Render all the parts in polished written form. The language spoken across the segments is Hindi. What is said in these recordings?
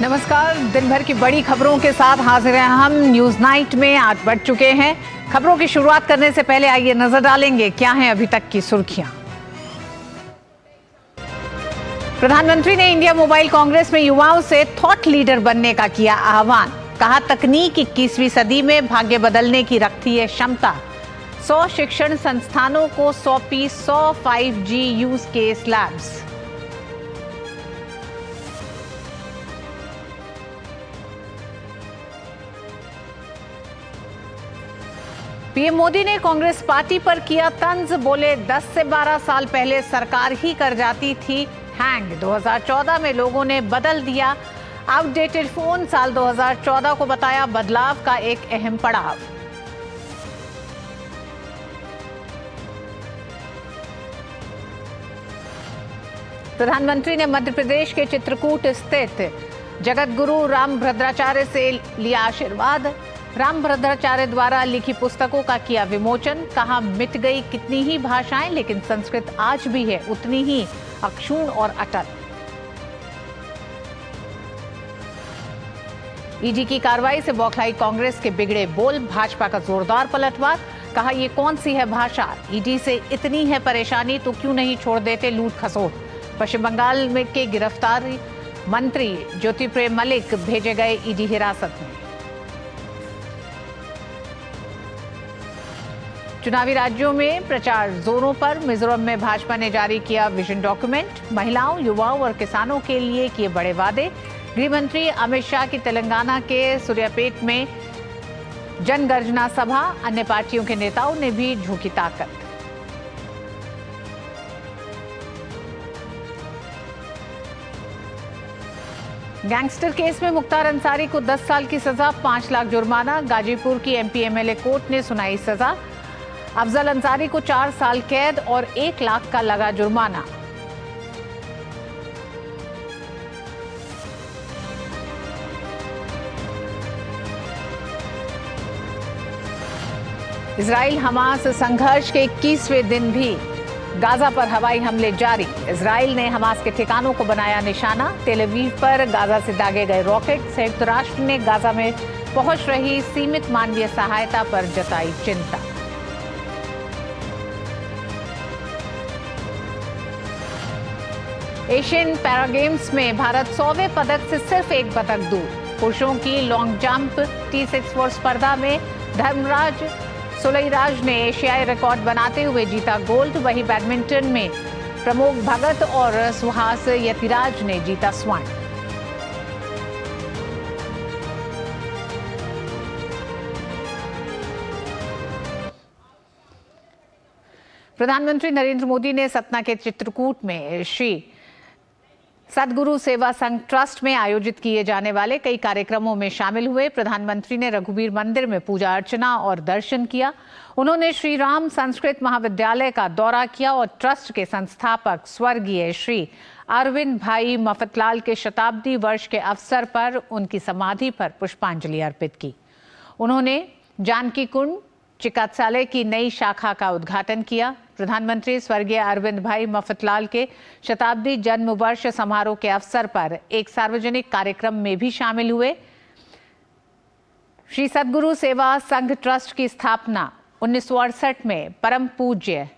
नमस्कार। दिन भर की बड़ी खबरों के साथ हाजिर हैं हम न्यूज नाइट में। आज बढ़ चुके हैं। खबरों की शुरुआत करने से पहले आइए नजर डालेंगे क्या हैं अभी तक की सुर्खियां। प्रधानमंत्री ने इंडिया मोबाइल कांग्रेस में युवाओं से थॉट लीडर बनने का किया आह्वान। कहा, तकनीक 21वीं सदी में भाग्य बदलने की रखती है क्षमता। 100 शिक्षण संस्थानों को सौंपी 100 5G use case labs. PM Modi ने कांग्रेस पार्टी पर किया तंज। बोले, 10 से 12 साल पहले सरकार ही कर जाती थी हैंग। 2014 में लोगों ने बदल दिया आउटडेटेड फोन। साल 2014 को बताया बदलाव का एक अहम पड़ाव। प्रधानमंत्री ने मध्य प्रदेश के चित्रकूट स्थित जगत गुरु रामभद्राचार्य से लिया आशीर्वाद। रामभद्राचार्य द्वारा लिखी पुस्तकों का किया विमोचन। कहा, मिट गई कितनी ही भाषाएं, लेकिन संस्कृत आज भी है उतनी ही अक्षुण्ण और अटल। ईडी की कार्रवाई से बौखलाई कांग्रेस के बिगड़े बोल। भाजपा का जोरदार पलटवार। कहा, ये कौन सी है भाषा, ईडी से इतनी है परेशानी तो क्यों नहीं छोड़ देते लूट खसोट। पश्चिम बंगाल में के गिरफ्तार मंत्री ज्योतिप्रिय मलिक भेजे गए ईडी हिरासत में। चुनावी राज्यों में प्रचार जोरों पर। मिजोरम में भाजपा ने जारी किया विजन डॉक्यूमेंट। महिलाओं, युवाओं और किसानों के लिए किए बड़े वादे। गृह मंत्री अमित शाह की तेलंगाना के सूर्यापेट में जनगर्जना सभा। अन्य पार्टियों के नेताओं ने भी झोंकी ताकत। गैंगस्टर केस में मुख्तार अंसारी को 10 साल की सजा, 5 लाख जुर्माना। गाजीपुर की एमपी एमएलए कोर्ट ने सुनाई सजा। अफजल अंसारी को 4 साल कैद और 1 लाख का लगा जुर्माना। इजराइल हमास संघर्ष के 21वें दिन भी गाजा पर हवाई हमले जारी। इजराइल ने हमास के ठिकानों को बनाया निशाना। तेल अवीव पर गाजा से दागे गए रॉकेट। संयुक्त राष्ट्र ने गाजा में पहुंच रही सीमित मानवीय सहायता पर जताई चिंता। एशियन पैरा गेम्स में भारत 100वें पदक से सिर्फ 1 पदक दूर। पुरुषों की लॉन्ग जंप T64 स्पर्धा में धर्मराज सुलैराज ने एशियाई रिकॉर्ड बनाते हुए जीता गोल्ड। वहीं बैडमिंटन में प्रमोद भगत और सुहास यतिराज ने जीता स्वर्ण। प्रधानमंत्री नरेंद्र मोदी ने सतना के चित्रकूट में श्री सदगुरु सेवा संघ ट्रस्ट में आयोजित किए जाने वाले कई कार्यक्रमों में शामिल हुए। प्रधानमंत्री ने रघुवीर मंदिर में पूजा अर्चना और दर्शन किया। उन्होंने श्री राम संस्कृत महाविद्यालय का दौरा किया और ट्रस्ट के संस्थापक स्वर्गीय श्री अरविंद भाई मफतलाल के शताब्दी वर्ष के अवसर पर उनकी समाधि पर पुष्पांजलि अर्पित की। उन्होंने जानकी कुंड चिकित्सालय की नई शाखा का उद्घाटन किया। प्रधानमंत्री स्वर्गीय अरविंद भाई मफतलाल के शताब्दी जन्म वर्ष समारोह के अवसर पर एक सार्वजनिक कार्यक्रम में भी शामिल हुए। श्री सदगुरु सेवा संघ ट्रस्ट की स्थापना 1968 में परम पूज्य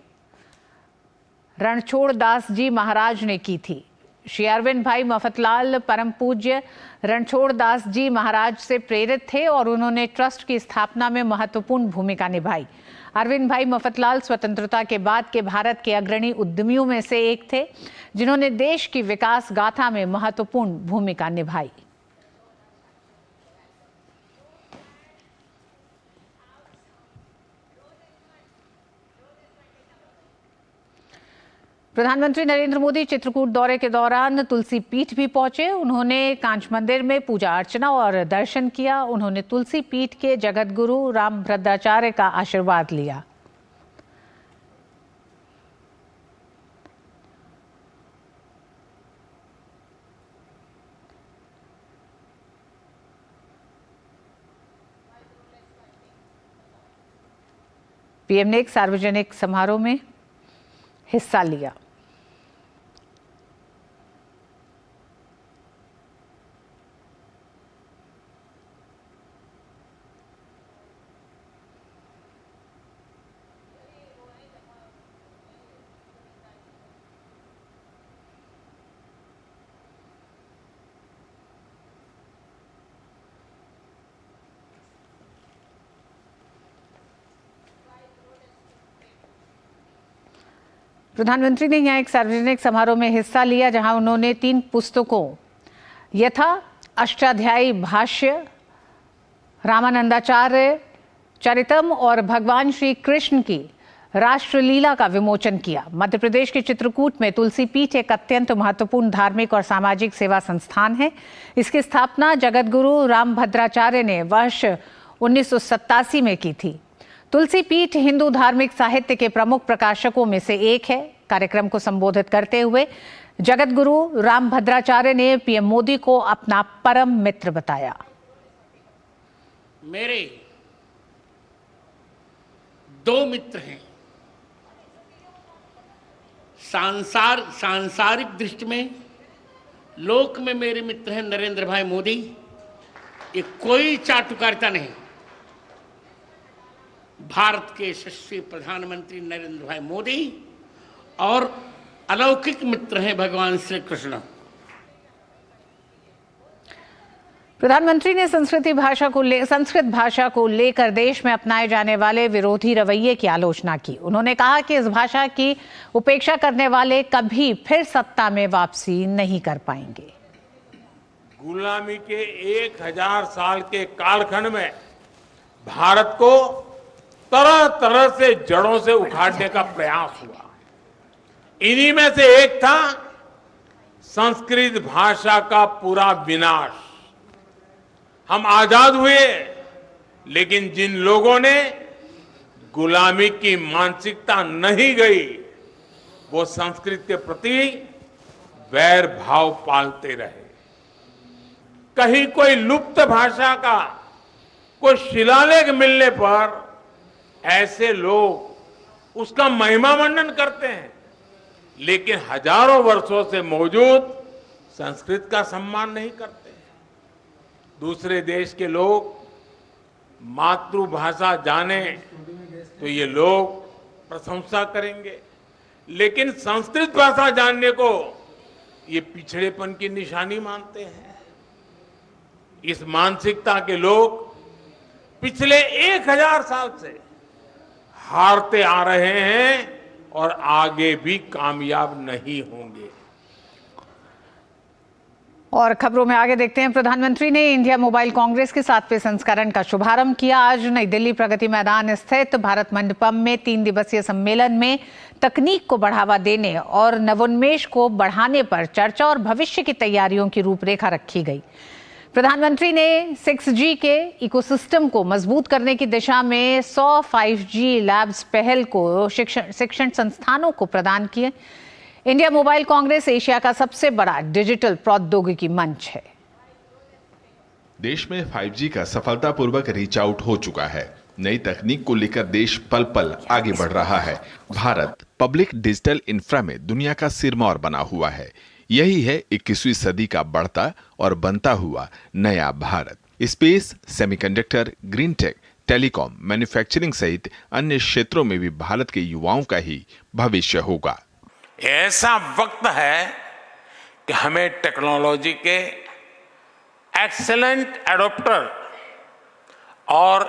रणछोड़ दास जी महाराज ने की थी। श्री अरविंद भाई मफतलाल परम पूज्य रणछोड़ दास जी महाराज से प्रेरित थे और उन्होंने ट्रस्ट की स्थापना में महत्वपूर्ण भूमिका निभाई। अरविंद भाई मफतलाल स्वतंत्रता के बाद के भारत के अग्रणी उद्यमियों में से एक थे, जिन्होंने देश की विकास गाथा में महत्वपूर्ण भूमिका निभाई। प्रधानमंत्री नरेंद्र मोदी चित्रकूट दौरे के दौरान तुलसी पीठ भी पहुंचे। उन्होंने कांच मंदिर में पूजा अर्चना और दर्शन किया। उन्होंने तुलसी पीठ के जगत गुरु रामभद्राचार्य का आशीर्वाद लिया। पीएम ने एक सार्वजनिक समारोह में हिस्सा लिया। प्रधानमंत्री ने यहाँ एक सार्वजनिक समारोह में हिस्सा लिया जहां उन्होंने 3 पुस्तकों यथा अष्टाध्यायी भाष्य, रामानंदाचार्य चरितम और भगवान श्री कृष्ण की राष्ट्रलीला का विमोचन किया। मध्य प्रदेश के चित्रकूट में तुलसी पीठ एक अत्यंत महत्वपूर्ण धार्मिक और सामाजिक सेवा संस्थान है। इसकी स्थापना जगत गुरु रामभद्राचार्य ने वर्ष 1987 में की थी। तुलसी पीठ हिंदू धार्मिक साहित्य के प्रमुख प्रकाशकों में से एक है। कार्यक्रम को संबोधित करते हुए जगत गुरु रामभद्राचार्य ने पीएम मोदी को अपना परम मित्र बताया। मेरे 2 मित्र हैं। सांसारिक दृष्टि में लोक में मेरे मित्र हैं नरेंद्र भाई मोदी। ये कोई चाटुकारिता नहीं। भारत के यशस्वी प्रधानमंत्री नरेंद्र भाई मोदी और अलौकिक मित्र हैं भगवान श्री कृष्ण। प्रधानमंत्री ने संस्कृत भाषा को लेकर देश में अपनाए जाने वाले विरोधी रवैये की आलोचना की। उन्होंने कहा कि इस भाषा की उपेक्षा करने वाले कभी फिर सत्ता में वापसी नहीं कर पाएंगे। गुलामी के 1000 साल के कालखंड में भारत को तरह तरह से जड़ों से उखाड़ने का प्रयास हुआ। इन्हीं में से एक था संस्कृत भाषा का पूरा विनाश। हम आजाद हुए, लेकिन जिन लोगों ने गुलामी की मानसिकता नहीं गई, वो संस्कृत के प्रति वैर भाव पालते रहे। कहीं कोई लुप्त भाषा का कोई शिलालेख मिलने पर ऐसे लोग उसका महिमा मंडन करते हैं, लेकिन हजारों वर्षों से मौजूद संस्कृत का सम्मान नहीं करते। दूसरे देश के लोग मातृभाषा जाने तो ये लोग प्रशंसा करेंगे, लेकिन संस्कृत भाषा जानने को ये पिछड़ेपन की निशानी मानते हैं। इस मानसिकता के लोग पिछले 1000 साल से हारते आ रहे हैं और आगे भी कामयाब नहीं होंगे। और खबरों में आगे देखते हैं। प्रधानमंत्री ने इंडिया मोबाइल कांग्रेस के 7वें संस्करण का शुभारंभ किया। आज नई दिल्ली प्रगति मैदान स्थित भारत मंडपम में 3 दिवसीय सम्मेलन में तकनीक को बढ़ावा देने और नवोन्मेष को बढ़ाने पर चर्चा और भविष्य की तैयारियों की रूपरेखा रखी गई। प्रधानमंत्री ने 6G के इकोसिस्टम को मजबूत करने की दिशा में 100 5G लैब्स पहल को शिक्षण संस्थानों को प्रदान किए। इंडिया मोबाइल कांग्रेस एशिया का सबसे बड़ा डिजिटल प्रौद्योगिकी मंच है। देश में 5G का सफलतापूर्वक रीच आउट हो चुका है। नई तकनीक को लेकर देश पल पल आगे बढ़ रहा है। भारत पब्लिक डिजिटल इंफ्रा में दुनिया का सिरमौर बना हुआ है। यही है 21वीं सदी का बढ़ता और बनता हुआ नया Bharat. Space, semiconductor, green tech, telecom, manufacturing सहित अन्य क्षेत्रों में भी भारत के युवाओं का ही भविष्य होगा। ऐसा वक्त है कि हमें टेक्नोलॉजी के एक्सीलेंट एडॉप्टर और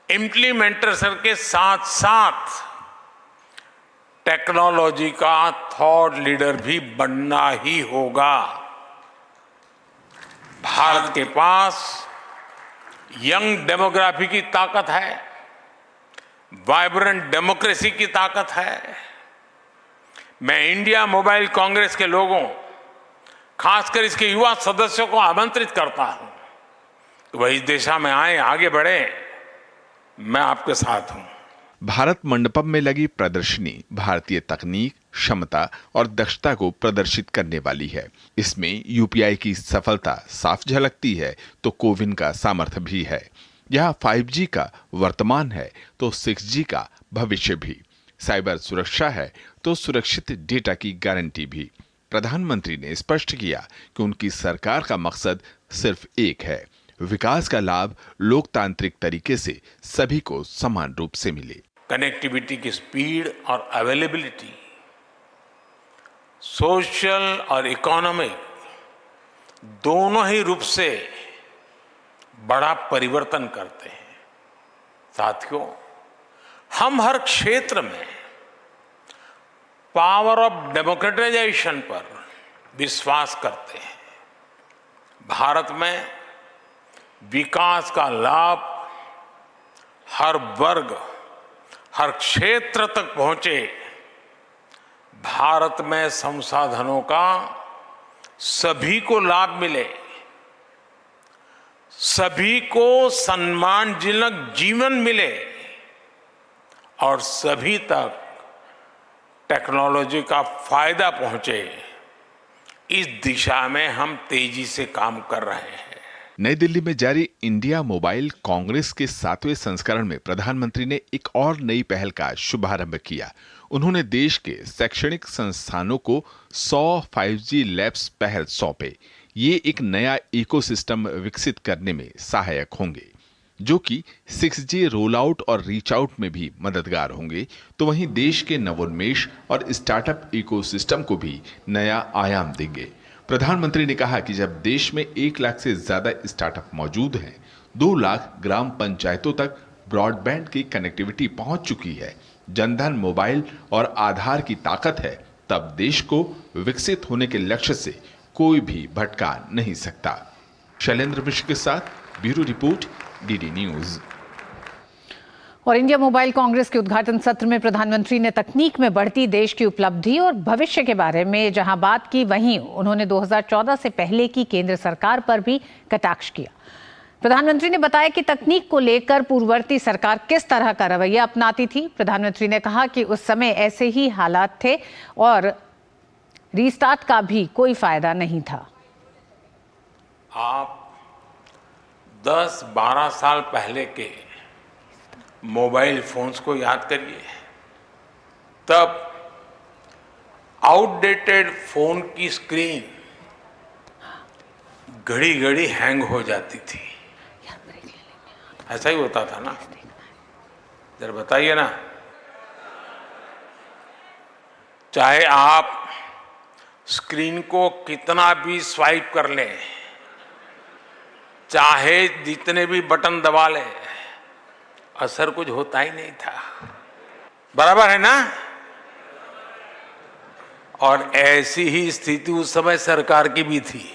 इम्प्लीमेंटर्स के साथ साथ टेक्नोलॉजी का थॉट लीडर भी बनना ही होगा। भारत के पास यंग डेमोग्राफी की ताकत है, वाइब्रेंट डेमोक्रेसी की ताकत है। मैं इंडिया मोबाइल कांग्रेस के लोगों, खासकर इसके युवा सदस्यों को आमंत्रित करता हूं कि वह इस दिशा में आए, आगे बढ़े। मैं आपके साथ हूं। भारत मंडपम में लगी प्रदर्शनी भारतीय तकनीक, क्षमता और दक्षता को प्रदर्शित करने वाली है। इसमें यूपीआई की सफलता साफ झलकती है तो कोविन का सामर्थ्य भी है। यहाँ 5G का वर्तमान है तो 6G का भविष्य भी। साइबर सुरक्षा है तो सुरक्षित डेटा की गारंटी भी। प्रधानमंत्री ने स्पष्ट किया कि उनकी सरकार का मकसद सिर्फ एक है, विकास का लाभ लोकतांत्रिक तरीके से सभी को समान रूप से मिले। कनेक्टिविटी की स्पीड और अवेलेबिलिटी सोशल और इकोनॉमिक दोनों ही रूप से बड़ा परिवर्तन करते हैं। साथियों, हम हर क्षेत्र में पावर ऑफ डेमोक्रेटाइजेशन पर विश्वास करते हैं। भारत में विकास का लाभ हर वर्ग, हर क्षेत्र तक पहुंचे। भारत में संसाधनों का सभी को लाभ मिले, सभी को सम्मानजनक जीवन मिले और सभी तक टेक्नोलॉजी का फायदा पहुंचे। इस दिशा में हम तेजी से काम कर रहे हैं। नई दिल्ली में जारी इंडिया मोबाइल कांग्रेस के 7वें संस्करण में प्रधानमंत्री ने एक और नई पहल का शुभारंभ किया। उन्होंने देश के शैक्षणिक संस्थानों को 100 5G लैब्स पहल सौंपे। ये एक नया इकोसिस्टम विकसित करने में सहायक होंगे, जो कि 6G रोल आउट और रीच आउट में भी मददगार होंगे। तो वहीं देश के नवोन्मेष और स्टार्टअप इकोसिस्टम को भी नया आयाम देंगे। प्रधानमंत्री ने कहा कि जब देश में 1 लाख से ज्यादा स्टार्टअप मौजूद हैं, 2 लाख ग्राम पंचायतों तक ब्रॉडबैंड की कनेक्टिविटी पहुंच चुकी है, जनधन मोबाइल और आधार की ताकत है, तब देश को विकसित होने के लक्ष्य से कोई भी भटका नहीं सकता। शैलेंद्र मिश्र के साथ ब्यूरो रिपोर्ट, डीडी न्यूज। और इंडिया मोबाइल कांग्रेस के उद्घाटन सत्र में प्रधानमंत्री ने तकनीक में बढ़ती देश की उपलब्धि और भविष्य के बारे में जहां बात की, वहीं उन्होंने 2014 से पहले की केंद्र सरकार पर भी कटाक्ष किया। प्रधानमंत्री ने बताया कि तकनीक को लेकर पूर्ववर्ती सरकार किस तरह का रवैया अपनाती थी। प्रधानमंत्री ने कहा कि उस समय ऐसे ही हालात थे और रीस्टार्ट का भी कोई फायदा नहीं था। आप 10-12 साल पहले के मोबाइल फोन्स को याद करिए। तब आउटडेटेड फोन की स्क्रीन घड़ी घड़ी हैंग हो जाती थी। ऐसा ही होता था ना? जरा बताइए ना। चाहे आप स्क्रीन को कितना भी स्वाइप कर लें, चाहे जितने भी बटन दबा लें, असर कुछ होता ही नहीं था। बराबर है ना? और ऐसी ही स्थिति उस समय सरकार की भी थी।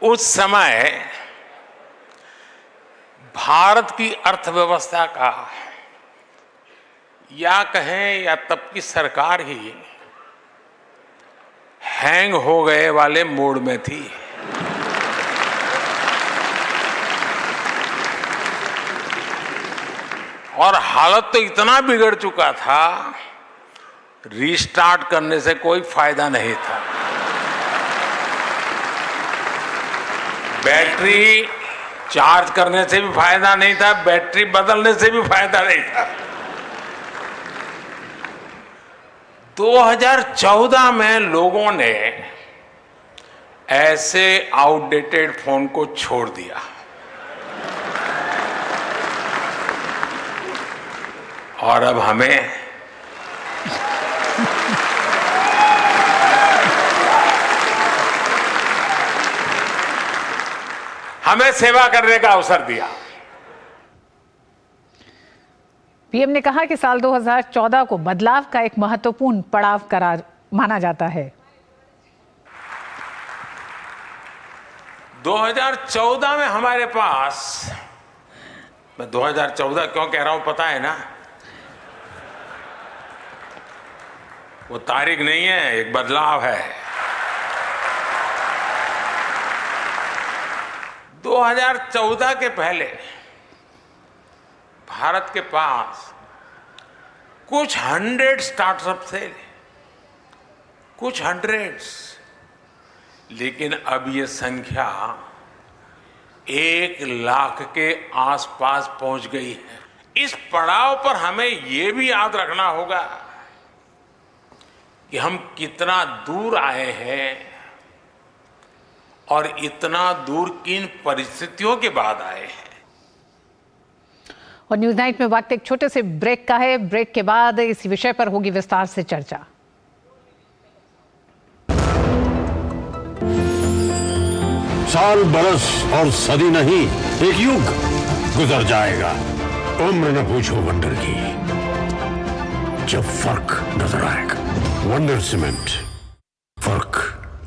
उस समय भारत की अर्थव्यवस्था का, या कहें या तब की सरकार ही हैंग हो गए वाले मोड में थी। और हालत तो इतना बिगड़ चुका था, रीस्टार्ट करने से कोई फायदा नहीं था। बैटरी चार्ज करने से भी फायदा नहीं था, बैटरी बदलने से भी फायदा नहीं था। 2014 में लोगों ने ऐसे आउटडेटेड फोन को छोड़ दिया और अब हमें सेवा करने का अवसर दिया। पीएम ने कहा कि साल 2014 को बदलाव का एक महत्वपूर्ण पड़ाव करार माना जाता है। 2014 में हमारे पास, मैं 2014 क्यों कह रहा हूं पता है ना? वो तारीख नहीं है, एक बदलाव है। 2014 के पहले भारत के पास कुछ 100 स्टार्टअप थे, कुछ 100, लेकिन अब ये संख्या 1 लाख के आसपास पहुंच गई है। इस पड़ाव पर हमें ये भी याद रखना होगा कि हम कितना दूर आए हैं और इतना दूर किन परिस्थितियों के बाद आए हैं। और न्यूज नाइट में वक्त एक छोटे से ब्रेक का है। ब्रेक के बाद इस विषय पर होगी विस्तार से चर्चा। साल, बरस और सदी नहीं, एक युग गुजर जाएगा। उम्र न पूछो वंडर की, जब फर्क नजर आएगा। वंडर सीमेंट, फर्क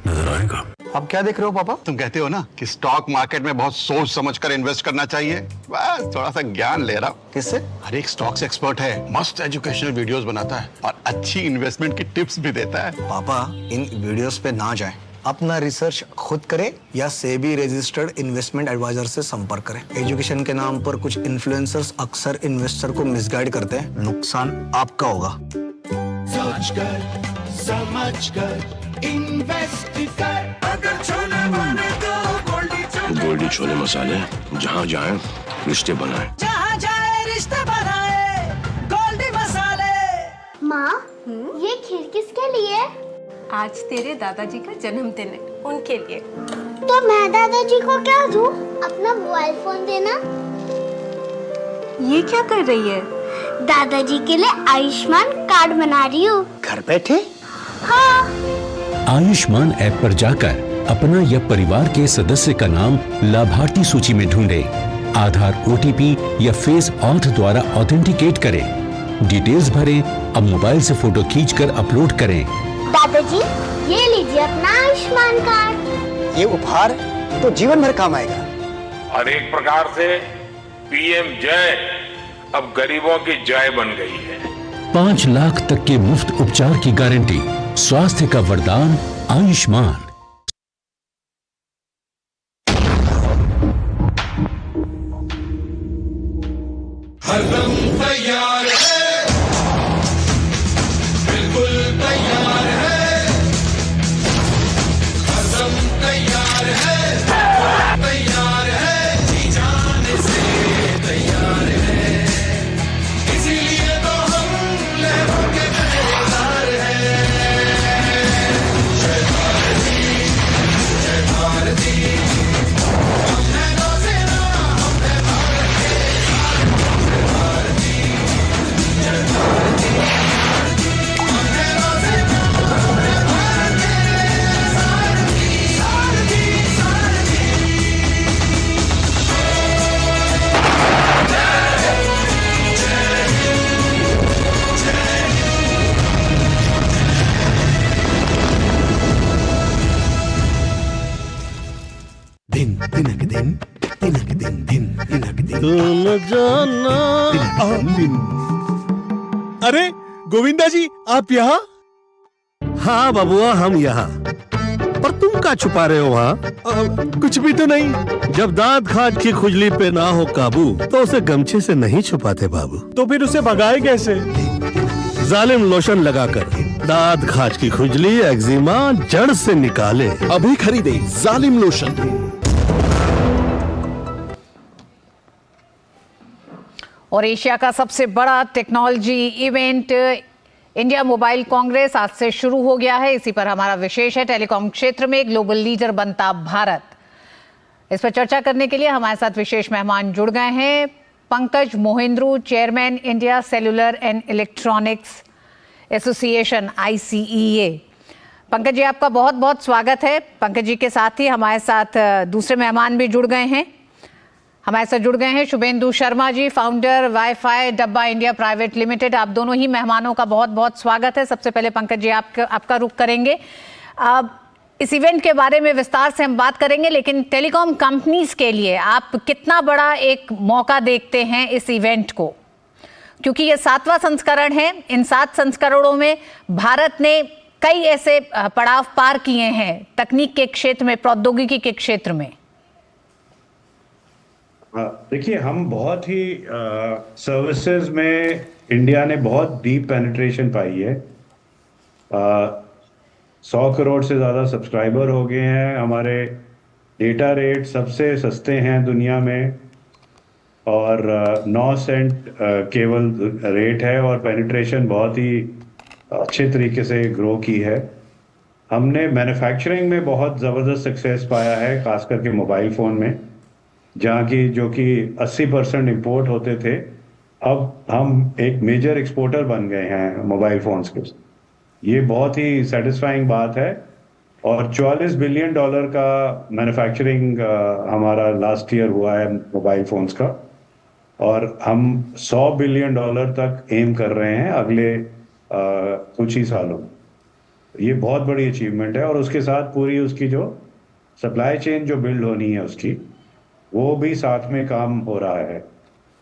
नजर आएगा। अब क्या देख रहे हो पापा? तुम कहते हो ना कि स्टॉक मार्केट में बहुत सोच समझकर इन्वेस्ट करना चाहिए। बस थोड़ा सा ज्ञान ले रहा हूँ। किससे? हर एक स्टॉक्स एक्सपर्ट है, मस्त एजुकेशनल वीडियोस बनाता है और अच्छी इन्वेस्टमेंट की टिप्स भी देता है। पापा इन वीडियोस पे ना जाएं, अपना रिसर्च खुद करें या सेबी रजिस्टर्ड इन्वेस्टमेंट एडवाइजर से संपर्क करें। एजुकेशन के नाम पर कुछ इन्फ्लुएंसर्स अक्सर इन्वेस्टर को मिसगाइड करते हैं, नुकसान आपका होगा। सोच कर समझ कर इन्वेस्ट कर, अगर छोले बने तो गोल्डी छोले मसाले, जहाँ जाए रिश्ते बनाए, जहाँ जाए रिश्ते बनाए, गोल्डी मसाले। माँ, ये खीर किसके लिए? आज तेरे दादाजी का जन्मदिन है, उनके लिए। तो मैं दादाजी को क्या दूँ? अपना मोबाइल फोन देना। ये क्या कर रही है? दादाजी के लिए आयुष्मान कार्ड बना रही हूँ। घर बैठे? हाँ। आयुष्मान ऐप पर जाकर अपना या परिवार के सदस्य का नाम लाभार्थी सूची में ढूंढें, आधार, OTP या फेस ऑथ द्वारा ऑथेंटिकेट करें, डिटेल्स भरें, अब मोबाइल से फोटो खींचकर अपलोड करें। दादाजी, ये लीजिए अपना आयुष्मान कार्ड। ये उपहार तो जीवन भर काम आएगा। और एक प्रकार से PM जय अब गरीबों की जय बन गई है। 5 लाख तक के मुफ्त उपचार की गारंटी, स्वास्थ्य का वरदान आयुष्मान। हरदम तैयार है, बिल्कुल तैयार है, हरदम तैयार है, तैयार है, जी जाने से तैयार है, इसीलिए तो हम लहरों के पहरेदार हैं। जय भारती, जय भारती, हम हैं नौसेना, हम हैं भारत के दिन तिनक दिन तिनक दिन दिन तिनक दिन तुम जाना। दिन। अरे गोविंदा जी, आप यहाँ? हाँ बबुआ, हम यहाँ। पर तुम क्या छुपा रहे हो वहाँ? कुछ भी तो नहीं। जब दांत खाज की खुजली पे ना हो काबू तो उसे गमछे से नहीं छुपाते बाबू। तो फिर उसे भगाए कैसे? जालिम लोशन लगाकर दांत खाज की खुजली, एक्जिमा जड़ से निकाले। अभी खरीदे जालिम लोशन। और एशिया का सबसे बड़ा technology event India mobile Congress आज से शुरू हो गया है। इसी पर हमारा विशेष है, टेलीकॉम क्षेत्र में ग्लोबल लीडर बनता भारत। इस पर चर्चा करने के लिए हमारे साथ विशेष मेहमान जुड़ गए हैं। Pankaj Mohindroo, chairman India cellular and electronics association ICEA। Pankaj ji, आपका बहुत बहुत स्वागत है। पंकज जी के साथ ही हमारे साथ दूसरे मेहमान भी जुड़ गए हैं। हमारे साथ जुड़ गए हैं शुभेंदु शर्मा जी, फाउंडर वाईफाई डब्बा इंडिया प्राइवेट लिमिटेड। आप दोनों ही मेहमानों का बहुत बहुत स्वागत है। सबसे पहले पंकज जी आपका रुख करेंगे। इस इवेंट के बारे में विस्तार से हम बात करेंगे, लेकिन टेलीकॉम कंपनीज के लिए आप कितना बड़ा एक मौका देखते हैं इस इवेंट को? क्योंकि ये 7वां संस्करण है। इन 7 संस्करणों में भारत ने कई ऐसे पड़ाव पार किए हैं तकनीक के क्षेत्र में, प्रौद्योगिकी के क्षेत्र में। देखिए, हम बहुत ही सर्विसेज में इंडिया ने बहुत डीप पेनिट्रेशन पाई है। 100 करोड़ से ज़्यादा सब्सक्राइबर हो गए हैं। हमारे डेटा रेट सबसे सस्ते हैं दुनिया में और 9 सेंट केवल रेट है और पेनिट्रेशन बहुत ही अच्छे तरीके से ग्रो की है। हमने मैन्युफैक्चरिंग में बहुत ज़बरदस्त सक्सेस पाया है, खास करके मोबाइल फ़ोन में, जहाँ की जो कि 80% इम्पोर्ट होते थे, अब हम एक मेजर एक्सपोर्टर बन गए हैं मोबाइल फ़ोन्स के। ये बहुत ही सेटिस्फाइंग बात है और $44 बिलियन का मैन्युफैक्चरिंग हमारा लास्ट ईयर हुआ है मोबाइल फोन्स का, और हम $100 बिलियन तक एम कर रहे हैं अगले कुछ ही सालों में। ये बहुत बड़ी अचीवमेंट है, और उसके साथ पूरी उसकी जो सप्लाई चेन जो बिल्ड होनी है उसकी, वो भी साथ में काम हो रहा है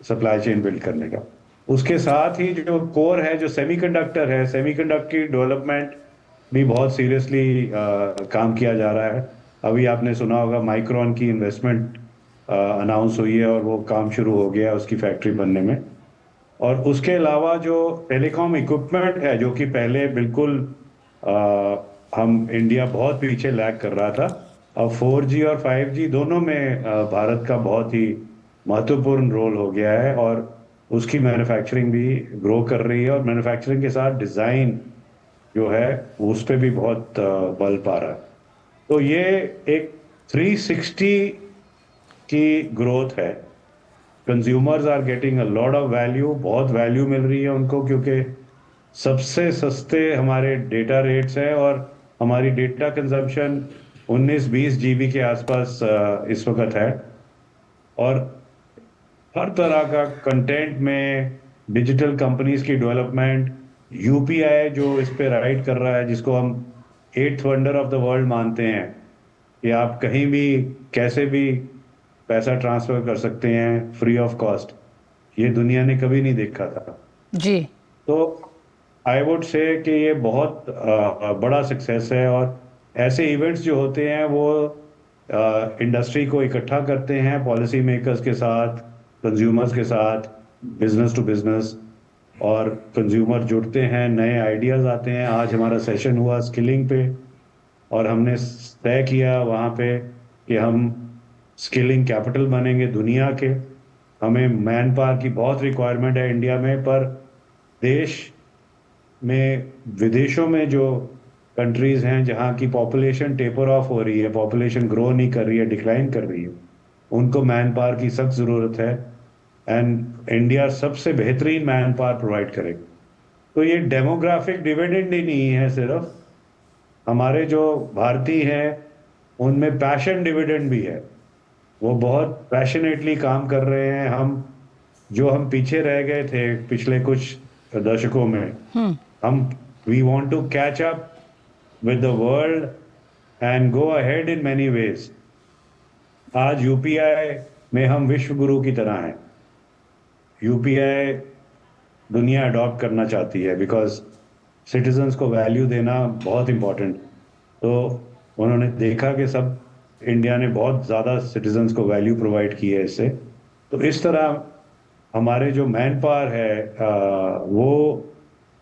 सप्लाई चेन बिल्ड करने का। उसके साथ ही जो कोर है, जो सेमीकंडक्टर है, सेमीकंडक्टर की डेवलपमेंट भी बहुत सीरियसली काम किया जा रहा है। अभी आपने सुना होगा माइक्रोन की इन्वेस्टमेंट अनाउंस हुई है और वो काम शुरू हो गया है उसकी फैक्ट्री बनने में। और उसके अलावा जो टेलीकॉम इक्विपमेंट है, जो कि पहले बिल्कुल हम इंडिया बहुत पीछे लैग कर रहा था, अब 4G और 5G दोनों में भारत का बहुत ही महत्वपूर्ण रोल हो गया है, और उसकी मैन्युफैक्चरिंग भी ग्रो कर रही है, और मैन्युफैक्चरिंग के साथ डिज़ाइन जो है उस पर भी बहुत बल पा रहा है। तो ये एक 360 की ग्रोथ है। Consumers are getting a lot of value, बहुत वैल्यू मिल रही है उनको, क्योंकि सबसे सस्ते हमारे डेटा रेट्स हैं, और हमारी डेटा कंजम्पशन 19-20 GB के आसपास इस वक्त है। और हर तरह का कंटेंट में डिजिटल कंपनीज की डेवलपमेंट, UPI जो इस पे राइड कर रहा है, जिसको हम 8th wonder of the world मानते हैं, कि आप कहीं भी कैसे भी पैसा ट्रांसफर कर सकते हैं फ्री ऑफ कॉस्ट, ये दुनिया ने कभी नहीं देखा था जी। तो आई वुड से कि ये बहुत बड़ा सक्सेस है, और ऐसे इवेंट्स जो होते हैं वो इंडस्ट्री को इकट्ठा करते हैं, पॉलिसी मेकर्स के साथ, कंज्यूमर्स के साथ, बिजनेस टू बिजनेस, और कंज्यूमर जुड़ते हैं, नए आइडियाज़ आते हैं। आज हमारा सेशन हुआ स्किलिंग पे, और हमने तय किया वहाँ पे कि हम स्किलिंग कैपिटल बनेंगे दुनिया के। हमें मैन पावर की बहुत रिक्वायरमेंट है इंडिया में, पर देश में, विदेशों में जो कंट्रीज़ हैं जहाँ की पॉपुलेशन टेपर ऑफ हो रही है, पॉपुलेशन ग्रो नहीं कर रही है, डिक्लाइन कर रही है, उनको मैन पावर की सख्त ज़रूरत है, एंड इंडिया सबसे बेहतरीन मैन पावर प्रोवाइड करेगा। तो ये डेमोग्राफिक डिविडेंड ही नहीं है सिर्फ, हमारे जो भारतीय हैं उनमें पैशन डिविडेंड भी है। वो बहुत पैशनेटली काम कर रहे हैं। हम पीछे रह गए थे पिछले कुछ दशकों में, we want to catch up with the world and go ahead in many ways. आज UPI में हम विश्व गुरु की तरह हैं। UPI दुनिया अडॉप्ट करना चाहती है, बिकॉज सिटीजन्स को वैल्यू देना बहुत इम्पोर्टेंट। तो उन्होंने देखा कि सब इंडिया ने बहुत ज़्यादा सिटीजन्स को वैल्यू प्रोवाइड की है इससे। तो इस तरह हमारे जो मैन पावर है वो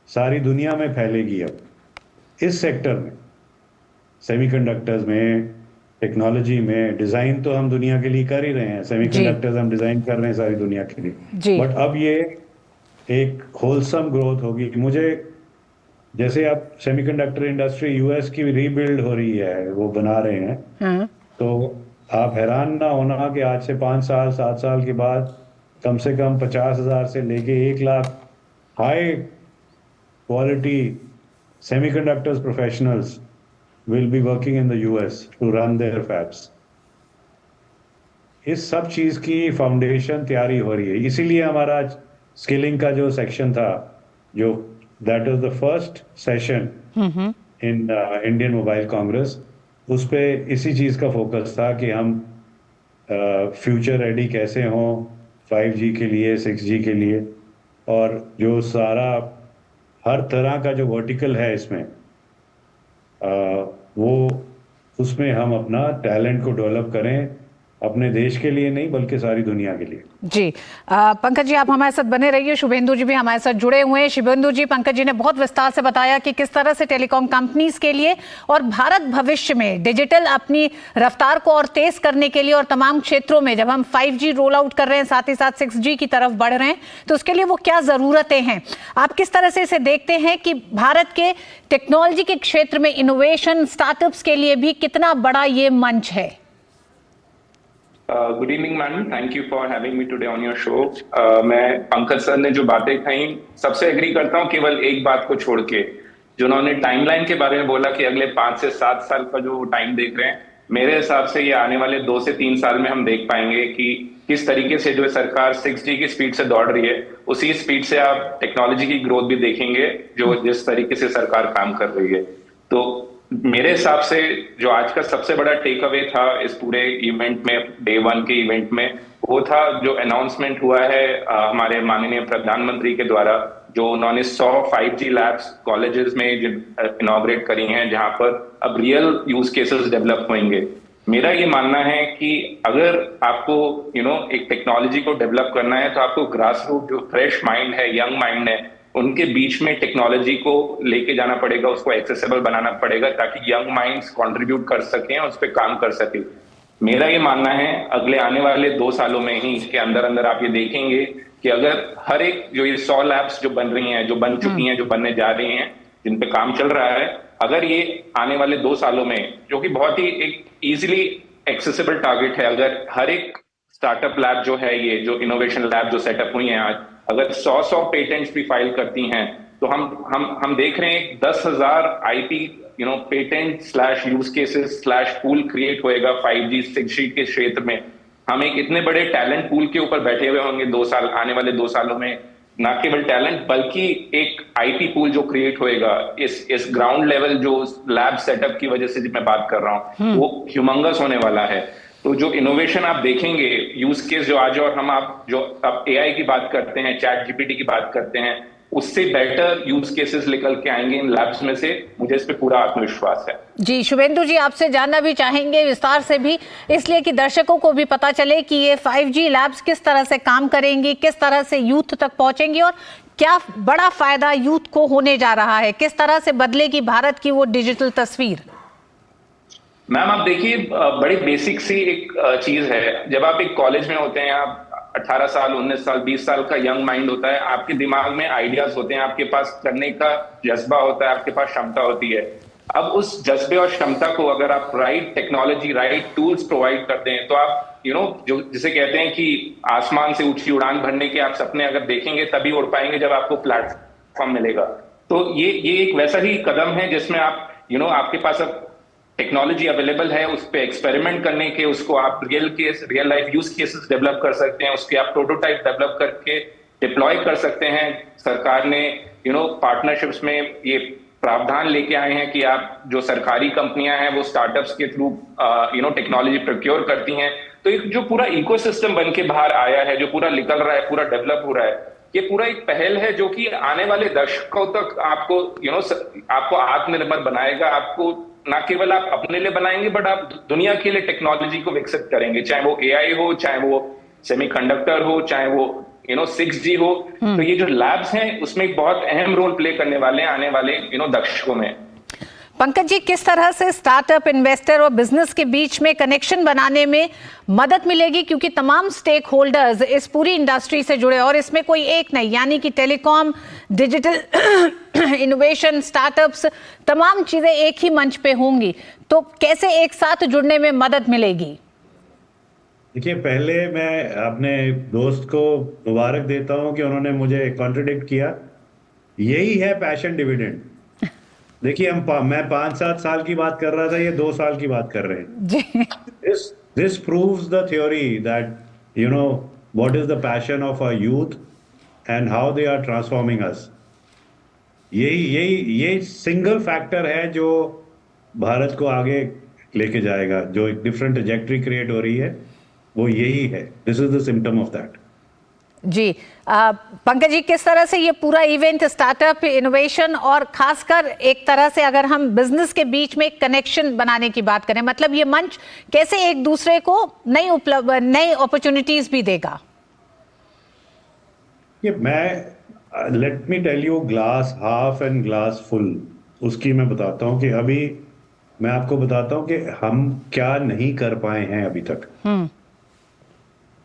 सारी दुनिया में फैलेगी। अब इस सेक्टर में, सेमीकंडक्टर्स में, टेक्नोलॉजी में, डिज़ाइन तो हम दुनिया के लिए कर ही रहे हैं, सेमीकंडक्टर्स हम डिज़ाइन कर रहे हैं सारी दुनिया के लिए, बट अब ये एक होलसम ग्रोथ होगी। मुझे जैसे अब सेमीकंडक्टर इंडस्ट्री US की रीबिल्ड हो रही है, वो बना रहे हैं, तो आप हैरान ना होना कि आज से 5 साल 7 साल के बाद कम से कम 50,000 से लेके 1 lakh high quality semiconductors professionals will be working in the US to run their fabs. इस सब चीज की फाउंडेशन तैयारी हो रही है। इसीलिए हमारा स्किलिंग का जो सेक्शन था, जो that was the first session in Indian mobile Congress, उस पे इसी चीज का फोकस था कि हम फ्यूचर रेडी कैसे हों 5G के लिए, 6G के लिए, और जो सारा हर तरह का जो वर्टिकल है इसमें वो उसमें हम अपना टैलेंट को डेवलप करें, अपने देश के लिए नहीं बल्कि सारी दुनिया के लिए। जी पंकज जी, आप हमारे साथ बने रहिए। शुभेंदु जी भी हमारे साथ जुड़े हुए हैं। शुभेंदु जी, पंकज जी ने बहुत विस्तार से बताया कि किस तरह से टेलीकॉम कंपनीज के लिए और भारत भविष्य में डिजिटल अपनी रफ्तार को और तेज करने के लिए, और तमाम क्षेत्रों में जब हम 5G रोल आउट कर रहे हैं, साथ ही साथ 6G की तरफ बढ़ रहे हैं, तो उसके लिए वो क्या जरूरतें हैं। आप किस तरह से इसे देखते हैं कि भारत के टेक्नोलॉजी के क्षेत्र में इनोवेशन, स्टार्टअप्स के लिए भी कितना बड़ा ये मंच है। Good evening madam, thank you for having me today on your show. मैं पंकज सर ने जो बातें कही सबसे एग्री करता हूँ, केवल एक बात को छोड़ के, जो उन्होंने टाइमलाइन के बारे में बोला कि अगले 5 से 7 साल का जो टाइम देख रहे हैं, मेरे हिसाब से ये आने वाले 2 से 3 साल में हम देख पाएंगे कि किस तरीके से जो सरकार 6G की स्पीड से दौड़ रही है, उसी स्पीड से आप टेक्नोलॉजी की ग्रोथ भी देखेंगे जो जिस तरीके से सरकार काम कर रही है। तो मेरे हिसाब से जो आज का सबसे बड़ा टेक अवे था इस पूरे इवेंट में, डे 1 के इवेंट में, वो था जो अनाउंसमेंट हुआ है हमारे माननीय प्रधानमंत्री के द्वारा, जो उन्होंने 100 5G लैब्स कॉलेजेस में इनॉग्रेट करी हैं, जहां पर अब रियल यूज केसेस डेवलप होंगे। मेरा ये मानना है कि अगर आपको एक टेक्नोलॉजी को डेवलप करना है तो आपको ग्रास रूट जो फ्रेश माइंड है, यंग माइंड है, उनके बीच में टेक्नोलॉजी को लेके जाना पड़ेगा, उसको एक्सेसिबल बनाना पड़ेगा ताकि यंग माइंड्स कंट्रीब्यूट कर सकें और उस पर काम कर सकें। मेरा ये मानना है अगले आने वाले 2 सालों में ही इसके अंदर अंदर आप ये देखेंगे कि अगर हर एक जो ये 100 लैब्स जो बन रही हैं, जो बन चुकी हैं, जो बनने जा रही हैं, जिन पे काम चल रहा है, अगर ये आने वाले 2 सालों में, जो कि बहुत ही एक इजीली एक्सेसिबल टारगेट है, अगर हर एक स्टार्टअप लैब जो है, ये जो इनोवेशन लैब जो सेटअप हुई है आज, अगर 100 पेटेंट्स भी फाइल करती हैं तो हम देख रहे हैं 10,000 IP patent slash use cases slash pool create होएगा 5G 6G के क्षेत्र में। हम एक इतने बड़े टैलेंट पूल के ऊपर बैठे हुए होंगे 2 साल, आने वाले 2 सालों में। ना केवल टैलेंट बल्कि एक IP पूल जो क्रिएट होएगा इस ग्राउंड लेवल जो लैब सेटअप की वजह से मैं बात कर रहा हूँ, वो ह्यूमंगस होने वाला है। तो जो इनोवेशन आप देखेंगे, यूज केस जो आज और हम आप जो अब AI की बात करते हैं, चैट GPT की बात करते हैं, उससे बेटर यूज केसेस निकल के आएंगे इन लैब्स में से, मुझे इस पे पूरा आत्मविश्वास है। जी शुभेंदु जी, आपसे जानना भी चाहेंगे विस्तार से भी, इसलिए कि दर्शकों को भी पता चले कि ये 5G लैब्स किस तरह से काम करेंगी, किस तरह से यूथ तक पहुंचेंगी और क्या बड़ा फायदा यूथ को होने जा रहा है, किस तरह से बदलेगी भारत की वो डिजिटल तस्वीर। मैम आप देखिए, बड़ी बेसिक सी एक चीज है, जब आप एक कॉलेज में होते हैं, आप 18 साल 19 साल 20 साल का यंग माइंड होता है, आपके दिमाग में आइडियाज होते हैं, आपके पास करने का जज्बा होता है, आपके पास क्षमता होती है। अब उस जज्बे और क्षमता को अगर आप right technology, right tools provide करते हैं तो आप जो जिसे कहते हैं कि आसमान से ऊंची उड़ान भरने के आप सपने अगर देखेंगे तभी उड़ पाएंगे जब आपको प्लेटफॉर्म मिलेगा। तो ये एक वैसा ही कदम है जिसमें आप आपके पास अब टेक्नोलॉजी अवेलेबल है, उस पर एक्सपेरिमेंट करने के, उसको आप real life use cases develop कर सकते हैं, उसके आप प्रोटोटाइप डेवलप करके डिप्लॉय कर सकते हैं। सरकार ने पार्टनरशिप्स में ये प्रावधान लेके आए हैं कि आप जो सरकारी कंपनियां हैं वो स्टार्टअप्स के थ्रू टेक्नोलॉजी प्रोक्योर करती हैं। तो एक जो पूरा इकोसिस्टम बन के बाहर आया है, जो पूरा निकल रहा है, पूरा डेवलप हो रहा है, ये पूरा एक पहल है जो कि आने वाले दशकों तक आपको आपको आत्मनिर्भर बनाएगा। आपको ना केवल आप अपने लिए बनाएंगे बट आप दुनिया के लिए टेक्नोलॉजी को विकसित करेंगे, चाहे वो AI हो, चाहे वो सेमीकंडक्टर हो, चाहे वो 6G हो। तो ये जो लैब्स हैं उसमें एक बहुत अहम रोल प्ले करने वाले हैं आने वाले दशकों में। पंकज जी, किस तरह से स्टार्टअप, इन्वेस्टर और बिजनेस के बीच में कनेक्शन बनाने में मदद मिलेगी, क्योंकि तमाम स्टेक होल्डर्स इस पूरी इंडस्ट्री से जुड़े और इसमें कोई एक नहीं, यानी कि टेलीकॉम, डिजिटल इनोवेशन, स्टार्टअप्स, तमाम चीजें एक ही मंच पे होंगी, तो कैसे एक साथ जुड़ने में मदद मिलेगी? देखिए, पहले मैं अपने दोस्त को मुबारक देता हूं कि उन्होंने मुझे कॉन्ट्रडिक्ट किया। यही है पैशन डिविडेंड। देखिए, मैं 5-7 साल की बात कर रहा था, ये 2 साल की बात कर रहे हैं। This proves the theory that what is the passion of our youth and how they are transforming us. ये सिंगल फैक्टर है जो भारत को आगे लेके जाएगा, जो एक डिफरेंट ट्रैजेक्टरी क्रिएट हो रही है, वो यही है। This is the symptom of that. जी पंकज जी, किस तरह से ये पूरा इवेंट स्टार्टअप, इनोवेशन और खासकर एक तरह से अगर हम बिजनेस के बीच में कनेक्शन बनाने की बात करें, मतलब ये मंच कैसे एक दूसरे को नई अपॉर्चुनिटीज भी देगा? ये let me tell you, glass half and glass full, उसकी मैं बताता हूँ कि अभी मैं आपको बताता हूँ कि हम क्या नहीं कर पाए हैं अभी तक।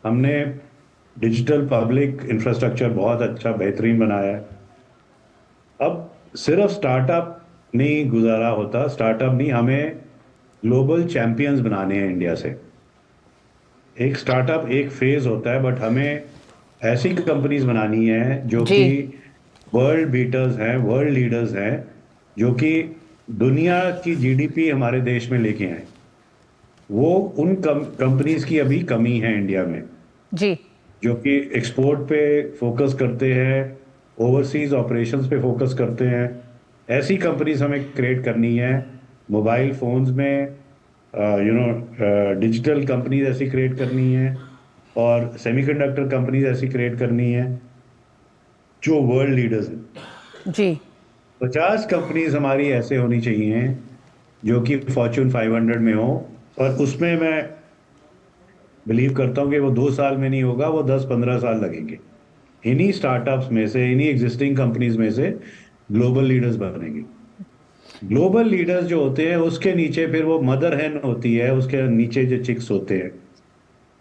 हमने डिजिटल पब्लिक इंफ्रास्ट्रक्चर बहुत अच्छा, बेहतरीन बनाया है। अब सिर्फ स्टार्टअप नहीं गुजारा होता, स्टार्टअप नहीं, हमें ग्लोबल चैंपियंस बनाने हैं इंडिया से। एक स्टार्टअप एक फेज होता है, बट हमें ऐसी कंपनीज बनानी है जो कि वर्ल्ड बीटर्स हैं, वर्ल्ड लीडर्स हैं, जो कि दुनिया की जीडीपी हमारे देश में लेके आए, वो उन कंपनीज की अभी कमी है इंडिया में जी, जो कि एक्सपोर्ट पे फोकस करते हैं, ओवरसीज ऑपरेशंस पे फोकस करते हैं। ऐसी कंपनीज हमें क्रिएट करनी है। मोबाइल फोन्स में डिजिटल कंपनीज ऐसी क्रिएट करनी है और सेमीकंडक्टर कंपनीज ऐसी क्रिएट करनी है जो वर्ल्ड लीडर्स हैं। जी, 50 कंपनीज हमारी ऐसे होनी चाहिए जो कि फॉर्च्यून 500 में हो, और उसमें मैं बिलीव करता हूँ कि वो 2 साल में नहीं होगा, वो 10-15 साल लगेंगे। इन्हीं स्टार्टअप्स में से, इन्हीं एग्जिस्टिंग कंपनीज में से ग्लोबल लीडर्स बनेंगे। ग्लोबल लीडर्स जो होते हैं उसके नीचे फिर वो मदर हैन होती है, उसके नीचे जो चिक्स होते हैं,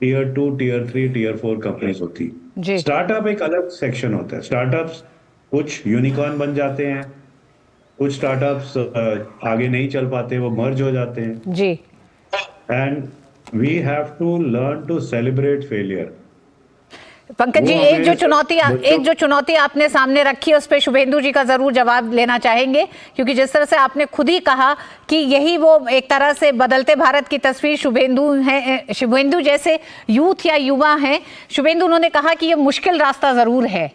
टियर 2, टियर 3, टियर 4 कंपनीज होती है। स्टार्टअप एक अलग सेक्शन होता है। स्टार्टअप्स कुछ यूनिकॉर्न बन जाते हैं, कुछ स्टार्टअप्स आगे नहीं चल पाते, वो मर्ज हो जाते हैं जी। And we have to learn to celebrate failure. Pankaj ji, एक जो चुनौती आपने सामने रखी है उस पे शुभेंदु जी का जरूर जवाब लेना चाहेंगे, क्योंकि जिस तरह से आपने खुद ही कहा कि यही वो एक तरह से बदलते भारत की तस्वीर शुभेंदु जैसे यूथ या युवा हैं। शुभेंदु, उन्होंने कहा कि ये मुश्किल रास्ता जरूर है,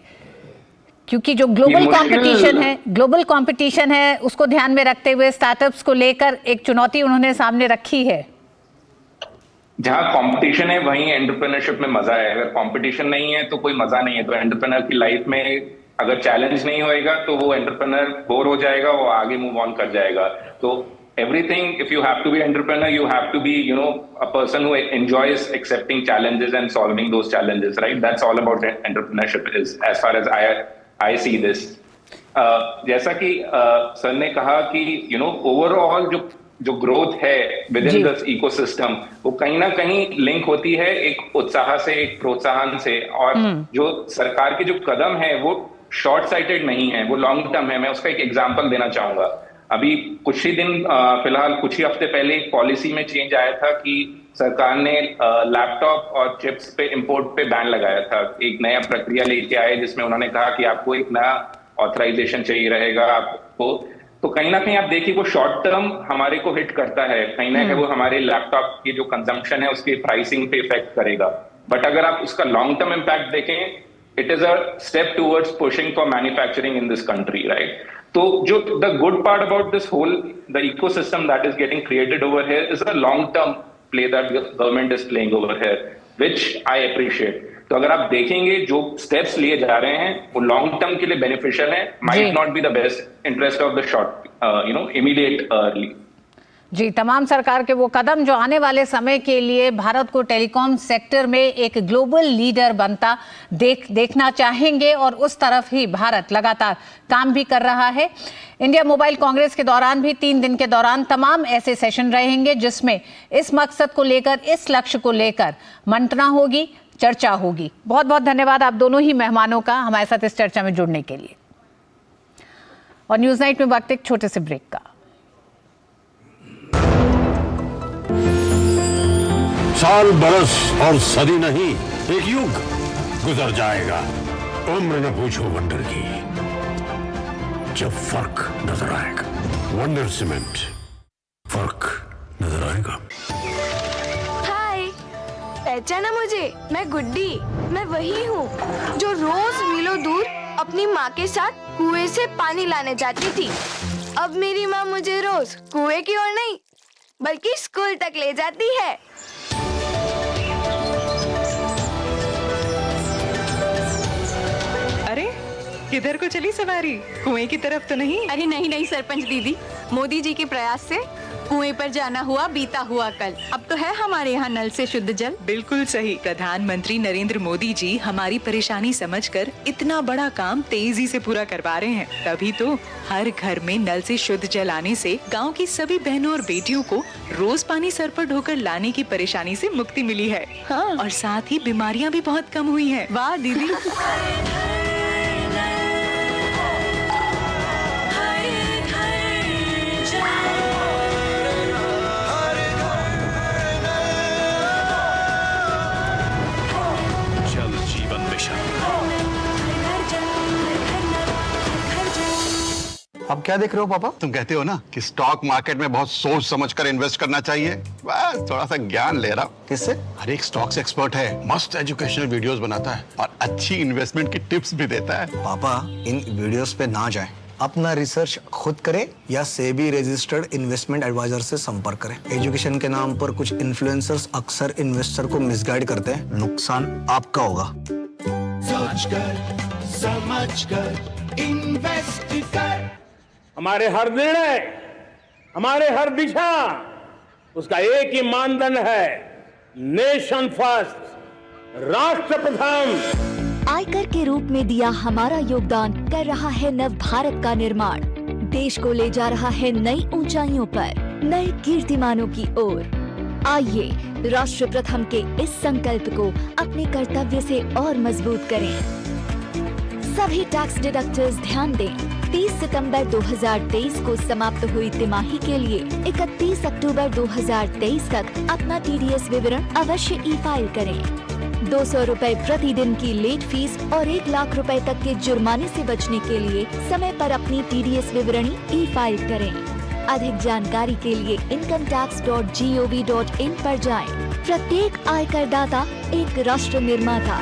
क्योंकि जो ग्लोबल कंपटीशन है उसको ध्यान में रखते हुए स्टार्टअप्स को लेकर एक चुनौती उन्होंने सामने रखी है। जहाँ कंपटीशन है वहीं एंटरप्रेन्योरशिप में मजा है। अगर कंपटीशन नहीं है तो कोई मजा नहीं है। तो एंटरप्रेन्योर की लाइफ में अगर चैलेंज नहीं होएगा तो वो एंटरप्रेन्योर बोर हो जाएगा, वो आगे मूव ऑन कर जाएगा। तो everything, if you have to be entrepreneur, you have to be, a person who enjoys accepting challenges and solving those challenges, right? That's all about entrepreneurship is, as far as I see this. जैसा कि सर ने कहा कि ओवरऑल जो ग्रोथ है विद इन दिस इकोसिस्टम, वो कहीं ना कहीं लिंक होती है एक उत्साह से, एक प्रोत्साहन से। और जो सरकार के जो कदम है वो शॉर्ट साइटेड नहीं है, वो लॉन्ग टर्म है। मैं उसका एक एग्जांपल देना चाहूंगा। अभी कुछ ही दिन फिलहाल कुछ ही हफ्ते पहले एक पॉलिसी में चेंज आया था कि सरकार ने लैपटॉप और चिप्स पे इंपोर्ट पे बैन लगाया था। एक नया प्रक्रिया लेके आए जिसमें उन्होंने कहा कि आपको एक नया ऑथराइजेशन चाहिए रहेगा आपको। तो कहीं ना कहीं आप देखिए वो शॉर्ट टर्म हमारे को हिट करता है, कहीं ना कहीं वो हमारे लैपटॉप की जो कंजम्पशन है उसके प्राइसिंग पे इफेक्ट करेगा। बट अगर आप उसका लॉन्ग टर्म इम्पैक्ट देखें, it is a step towards pushing for manufacturing in this country, right? तो जो the good part about this whole the ecosystem that is getting created over here is a long term play that government is playing over here, which I appreciate. तो अगर आप देखेंगे जो स्टेप्स लिए जा रहे हैं वो लॉन्ग टर्म के लिए बेनिफिशियल है, might not be the best interest of the short immediate early. जी, तमाम सरकार के वो कदम जो आने वाले समय के लिए भारत को टेलीकॉम सेक्टर में एक ग्लोबल लीडर बनता देखना चाहेंगे, और उस तरफ ही भारत लगातार काम भी कर रहा है। इंडिया मोबाइल कांग्रेस के दौरान भी 3 दिन के दौरान तमाम ऐसे सेशन रहेंगे जिसमें इस मकसद को लेकर, इस लक्ष्य को लेकर मंत्रणा होगी, चर्चा होगी। बहुत बहुत धन्यवाद आप दोनों ही मेहमानों का हमारे साथ इस चर्चा में जुड़ने के लिए। और न्यूज नाइट में वक्त एक छोटे से ब्रेक का। साल, बरस और सदी नहीं, एक युग गुजर जाएगा। उम्र न पूछो वंडर की, जब फर्क नजर आएगा। वंडर सीमेंट, फर्क नजर आएगा। हाय, पहचाना मुझे? मैं गुड्डी, मैं वही हूँ जो रोज मीलों दूर अपनी माँ के साथ कुएं से पानी लाने जाती थी। अब मेरी माँ मुझे रोज कुएं की ओर नहीं बल्कि स्कूल तक ले जाती है। अरे किधर को चली सवारी? कुएं की तरफ तो नहीं? अरे नहीं नहीं सरपंच दीदी, मोदी जी के प्रयास से कुएं पर जाना हुआ बीता हुआ कल। अब तो है हमारे यहाँ नल से शुद्ध जल। बिल्कुल सही। प्रधानमंत्री नरेंद्र मोदी जी हमारी परेशानी समझकर इतना बड़ा काम तेजी से पूरा करवा रहे हैं। तभी तो हर घर में नल से शुद्ध जल आने से गांव की सभी बहनों और बेटियों को रोज पानी सर पर ढोकर लाने की परेशानी से मुक्ति मिली है। हाँ, और साथ ही बीमारियाँ भी बहुत कम हुई है। वाह दीदी। अब क्या देख रहे हो पापा? तुम कहते हो ना कि स्टॉक मार्केट में बहुत सोच समझ कर इन्वेस्ट करना चाहिए, बस थोड़ा सा ज्ञान ले रहा हूँ। किससे? हर एक स्टॉक्स एक्सपर्ट है, मस्त एजुकेशनल वीडियोस बनाता है और अच्छी इन्वेस्टमेंट की टिप्स भी देता है। पापा इन वीडियोस पे ना जाएं, अपना रिसर्च खुद करें या सेबी रजिस्टर्ड इन्वेस्टमेंट एडवाइजर से संपर्क करें। एजुकेशन के नाम पर कुछ इन्फ्लुएंसर्स अक्सर इन्वेस्टर को मिसगाइड करते हैं, नुकसान आपका होगा। सोच कर समझ कर इन्वेस्ट कर। हमारे हर निर्णय, हमारे हर दिशा, उसका एक ही मानदंड है, नेशन फर्स्ट, राष्ट्र प्रथम। आयकर के रूप में दिया हमारा योगदान कर रहा है नव भारत का निर्माण। देश को ले जा रहा है नई ऊंचाइयों पर, नए कीर्तिमानों की ओर। आइए राष्ट्र प्रथम के इस संकल्प को अपने कर्तव्य से और मजबूत करें। सभी टैक्स डिडक्टर्स ध्यान दें, 30 सितंबर 2023 को समाप्त हुई तिमाही के लिए 31 अक्टूबर 2023 तक अपना TDS विवरण अवश्य ई-फाइल करें। 200 रुपए प्रतिदिन की लेट फीस और 1 लाख रुपए तक के जुर्माने से बचने के लिए समय पर अपनी TDS विवरणी ई-फाइल करें। अधिक जानकारी के लिए incometax.gov.in पर जाएं। प्रत्येक आयकर दाता एक राष्ट्र निर्माता।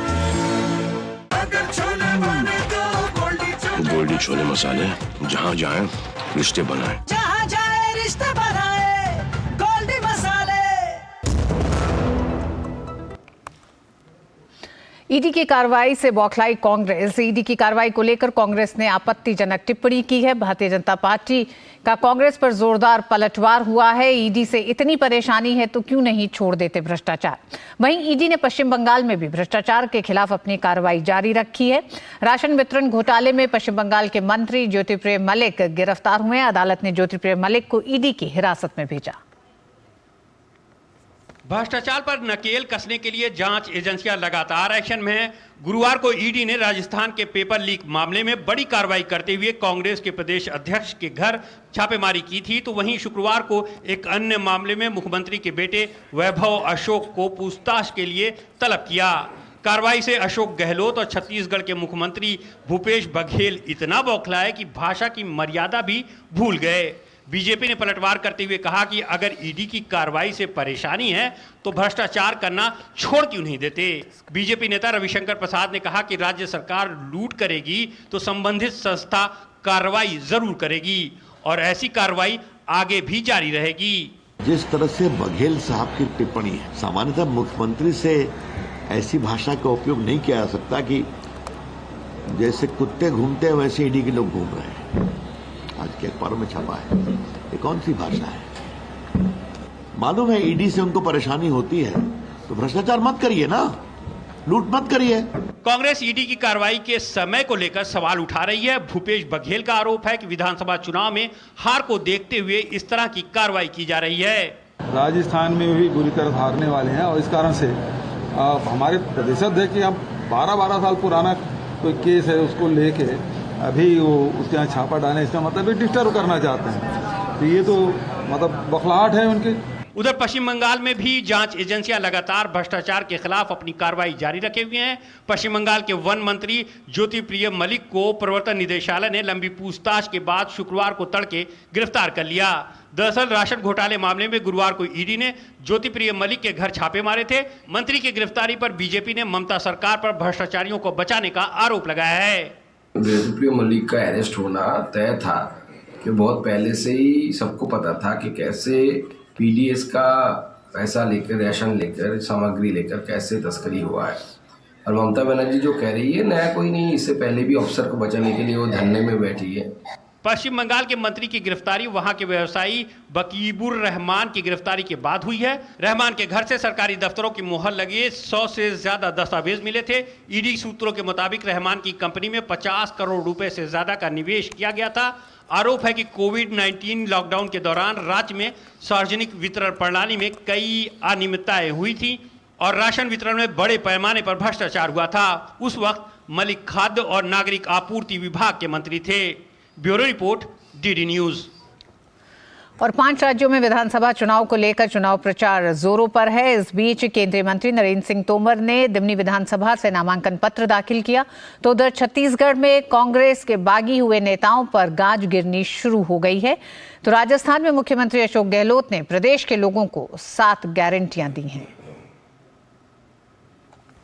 अगर छोले बने तो गोल्डी छोले मसाले, जहाँ जाए रिश्ते बनाए, जहाँ जाए रिश्ते बनाए, गोल्डी मसाले। ईडी की कार्रवाई से बौखलाई कांग्रेस। ईडी की कार्रवाई को लेकर कांग्रेस ने आपत्तिजनक टिप्पणी की है। भारतीय जनता पार्टी का कांग्रेस पर जोरदार पलटवार हुआ है। ईडी से इतनी परेशानी है तो क्यों नहीं छोड़ देते भ्रष्टाचार। वहीं ईडी ने पश्चिम बंगाल में भी भ्रष्टाचार के खिलाफ अपनी कार्रवाई जारी रखी है। राशन वितरण घोटाले में पश्चिम बंगाल के मंत्री ज्योतिप्रिय मलिक गिरफ्तार हुए। अदालत ने ज्योतिप्रिय मलिक को ईडी की हिरासत में भेजा। भ्रष्टाचार पर नकेल कसने के लिए जांच एजेंसियां लगातार एक्शन में हैं। गुरुवार को ईडी ने राजस्थान के पेपर लीक मामले में बड़ी कार्रवाई करते हुए कांग्रेस के प्रदेश अध्यक्ष के घर छापेमारी की थी, तो वहीं शुक्रवार को एक अन्य मामले में मुख्यमंत्री के बेटे वैभव अशोक को पूछताछ के लिए तलब किया। कार्रवाई से अशोक गहलोत और छत्तीसगढ़ के मुख्यमंत्री भूपेश बघेल इतना बौखलाए कि भाषा की मर्यादा भी भूल गए। बीजेपी ने पलटवार करते हुए कहा कि अगर ईडी की कार्रवाई से परेशानी है तो भ्रष्टाचार करना छोड़ क्यों नहीं देते। बीजेपी नेता रविशंकर प्रसाद ने कहा कि राज्य सरकार लूट करेगी तो संबंधित संस्था कार्रवाई जरूर करेगी और ऐसी कार्रवाई आगे भी जारी रहेगी। जिस तरह से बघेल साहब की टिप्पणी है, सामान्यतः मुख्यमंत्री से ऐसी भाषा का उपयोग नहीं किया जा सकता कि जैसे कुत्ते घूमते हैं वैसे ईडी के लोग घूम रहे हैं। आज के अखबारों में छपा है, ये कौन सी भाषा है। मालूम है ईडी से उनको परेशानी होती है तो भ्रष्टाचार मत करिए ना, लूट मत करिए। कांग्रेस ईडी की कार्रवाई के समय को लेकर सवाल उठा रही है। भूपेश बघेल का आरोप है कि विधानसभा चुनाव में हार को देखते हुए इस तरह की कार्रवाई की जा रही है। राजस्थान में भी बुरी तरह हारने वाले हैं और इस कारण से हमारे प्रदेश अध्यक्ष की हम 12 साल पुराना कोई केस है उसको लेके अभी वो उसके यहाँ छापा डालें, इसका मतलब डिस्टर्ब करना चाहते हैं। तो ये तो मतलब बौखलाहट है उनकी। उधर पश्चिम बंगाल में भी जांच एजेंसियां लगातार भ्रष्टाचार के खिलाफ अपनी कार्रवाई जारी रखे हुए हैं। पश्चिम बंगाल के वन मंत्री ज्योतिप्रिय मलिक को प्रवर्तन निदेशालय ने लंबी पूछताछ के बाद शुक्रवार को तड़के गिरफ्तार कर लिया। दरअसल राशन घोटाले मामले में गुरुवार को ईडी ने ज्योतिप्रिय मलिक के घर छापे मारे थे। मंत्री की गिरफ्तारी पर बीजेपी ने ममता सरकार पर भ्रष्टाचारियों को बचाने का आरोप लगाया है। ज्योतिप्रिय मलिक का अरेस्ट होना तय था कि बहुत पहले से ही सबको पता था कि कैसे पीडीएस का पैसा लेकर, राशन लेकर, सामग्री लेकर कैसे तस्करी हुआ है। और ममता बनर्जी जो कह रही है नया कोई नहीं, इससे पहले भी अफसर को बचाने के लिए वो धरने में बैठी है। पश्चिम बंगाल के मंत्री की गिरफ्तारी वहां के व्यवसायी बकीबुर रहमान की गिरफ्तारी के बाद हुई है। रहमान के घर से सरकारी दफ्तरों की मोहर लगे 100 से ज्यादा दस्तावेज मिले थे। ईडी सूत्रों के मुताबिक रहमान की कंपनी में 50 करोड़ रुपए से ज्यादा का निवेश किया गया था। आरोप है कि कोविड-19 लॉकडाउन के दौरान राज्य में सार्वजनिक वितरण प्रणाली में कई अनियमितताएं हुई थी और राशन वितरण में बड़े पैमाने पर भ्रष्टाचार हुआ था। उस वक्त मलिक खाद्य और नागरिक आपूर्ति विभाग के मंत्री थे। Bureau report, DD news. और 5 राज्यों में विधानसभा चुनाव को लेकर चुनाव प्रचार जोरों पर है। इस बीच केंद्रीय मंत्री नरेंद्र सिंह तोमर ने दिमनी विधानसभा से नामांकन पत्र दाखिल किया, तो उधर छत्तीसगढ़ में कांग्रेस के बागी हुए नेताओं पर गाज गिरनी शुरू हो गई है। तो राजस्थान में मुख्यमंत्री अशोक गहलोत ने प्रदेश के लोगों को 7 गारंटियां दी हैं।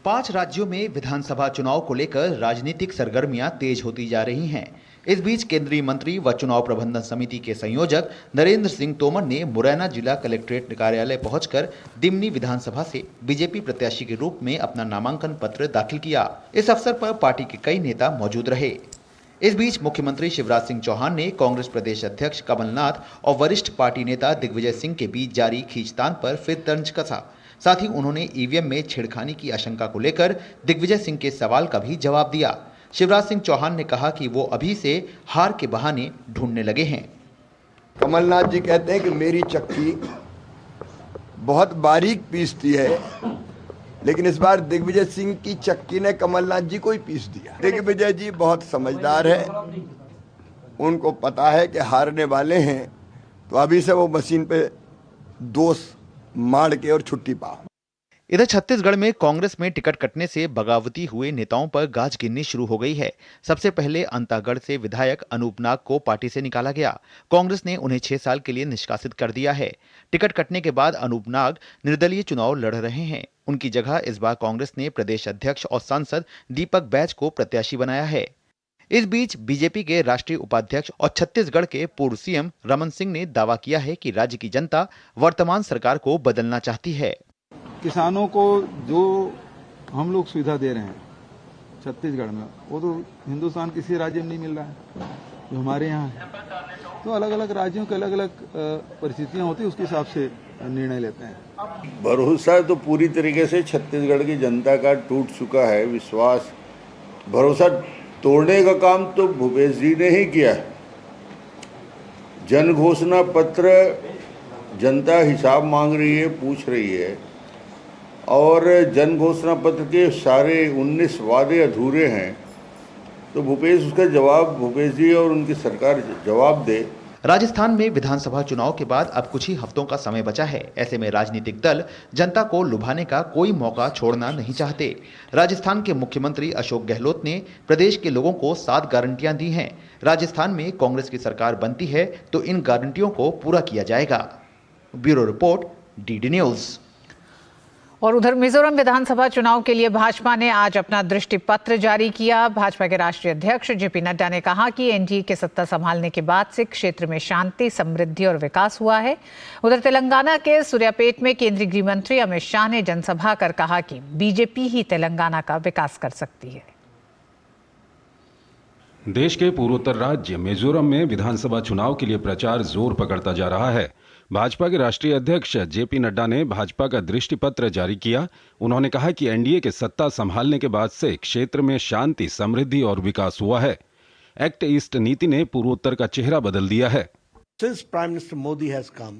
5 राज्यों में विधानसभा चुनाव को लेकर राजनीतिक सरगर्मियां तेज होती जा रही हैं। इस बीच केंद्रीय मंत्री व चुनाव प्रबंधन समिति के संयोजक नरेंद्र सिंह तोमर ने मुरैना जिला कलेक्ट्रेट कार्यालय पहुंचकर दिमनी विधानसभा से बीजेपी प्रत्याशी के रूप में अपना नामांकन पत्र दाखिल किया। इस अवसर पर पार्टी के कई नेता मौजूद रहे। इस बीच मुख्यमंत्री शिवराज सिंह चौहान ने कांग्रेस प्रदेश अध्यक्ष कमलनाथ और वरिष्ठ पार्टी नेता दिग्विजय सिंह के बीच जारी खींचतान पर फिर तंज कसा। साथ ही उन्होंने ईवीएम में छेड़खानी की आशंका को लेकर दिग्विजय सिंह के सवाल का भी जवाब दिया। शिवराज सिंह चौहान ने कहा कि वो अभी से हार के बहाने ढूंढने लगे हैं। कमलनाथ जी कहते हैं कि मेरी चक्की बहुत बारीक पीसती है, लेकिन इस बार दिग्विजय सिंह की चक्की ने कमलनाथ जी को ही पीस दिया। दिग्विजय जी बहुत समझदार है, उनको पता है कि हारने वाले हैं, तो अभी से वो मशीन पे दोष मार के और छुट्टी पाओ। इधर छत्तीसगढ़ में कांग्रेस में टिकट कटने से बगावती हुए नेताओं पर गाज गिरनी शुरू हो गई है। सबसे पहले अंतागढ़ से विधायक अनूप नाग को पार्टी से निकाला गया। कांग्रेस ने उन्हें 6 साल के लिए निष्कासित कर दिया है। टिकट कटने के बाद अनूप नाग निर्दलीय चुनाव लड़ रहे हैं। उनकी जगह इस बार कांग्रेस ने प्रदेश अध्यक्ष और सांसद दीपक बैज को प्रत्याशी बनाया है। इस बीच बीजेपी के राष्ट्रीय उपाध्यक्ष और छत्तीसगढ़ के पूर्व सीएम रमन सिंह ने दावा किया है कि राज्य की जनता वर्तमान सरकार को बदलना चाहती है। किसानों को जो हम लोग सुविधा दे रहे हैं छत्तीसगढ़ में, वो तो हिंदुस्तान किसी राज्य में नहीं मिल रहा है जो हमारे यहाँ है। तो अलग अलग राज्यों के अलग अलग परिस्थितियाँ होती है, उसके हिसाब से निर्णय लेते हैं। भरोसा तो पूरी तरीके से छत्तीसगढ़ की जनता का टूट चुका है। विश्वास, भरोसा तोड़ने का काम तो भूपेश जी ने ही किया है। जन घोषणा पत्र जनता हिसाब मांग रही है, पूछ रही है, और जन घोषणा पत्र के सारे 19 वादे अधूरे हैं, तो भूपेश जी और उनकी सरकार जवाब दे। राजस्थान में विधानसभा चुनाव के बाद अब कुछ ही हफ्तों का समय बचा है। ऐसे में राजनीतिक दल जनता को लुभाने का कोई मौका छोड़ना नहीं चाहते। राजस्थान के मुख्यमंत्री अशोक गहलोत ने प्रदेश के लोगों को 7 गारंटियां दी हैं। राजस्थान में कांग्रेस की सरकार बनती है तो इन गारंटियों को पूरा किया जाएगा। Bureau report, DD news. और उधर मिजोरम विधानसभा चुनाव के लिए भाजपा ने आज अपना दृष्टि पत्र जारी किया। भाजपा के राष्ट्रीय अध्यक्ष जेपी नड्डा ने कहा कि एनडीए के सत्ता संभालने के बाद से क्षेत्र में शांति, समृद्धि और विकास हुआ है। उधर तेलंगाना के सूर्यापेट में केंद्रीय गृह मंत्री अमित शाह ने जनसभा कर कहा कि बीजेपी ही तेलंगाना का विकास कर सकती है। देश के पूर्वोत्तर राज्य मिजोरम में विधानसभा चुनाव के लिए प्रचार जोर पकड़ता जा रहा है। भाजपा के राष्ट्रीय अध्यक्ष जेपी नड्डा ने भाजपा का दृष्टि पत्र जारी किया। उन्होंने कहा कि एनडीए के सत्ता संभालने के बाद से क्षेत्र में शांति, समृद्धि और विकास हुआ है। एक्ट ईस्ट नीति ने पूर्वोत्तर का चेहरा बदल दिया है। Since Prime Minister Modi has come,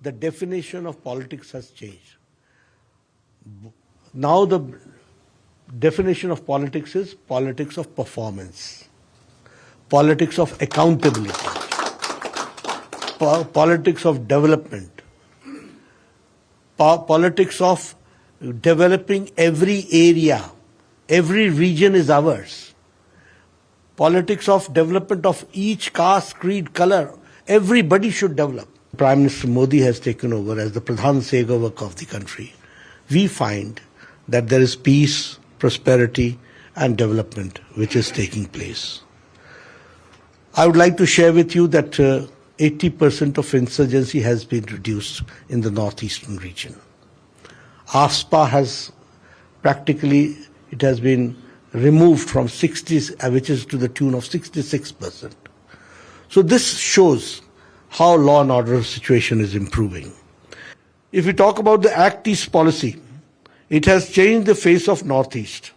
the definition of politics has changed. Now the definition of politics is politics of performance, politics of accountability, politics of development, politics of developing every area, every region is ours, politics of development of each caste, creed, color, everybody should develop. Prime Minister Modi has taken over as the Pradhan Sevak of the country. We find that there is peace, prosperity and development which is taking place. I would like to share with you that 80% of insurgency has been reduced in the northeastern region. AFSPA has practically, it has been removed from 60, which is to the tune of 66%. So this shows how law and order situation is improving. If we talk about the Act East policy, it has changed the face of Northeast.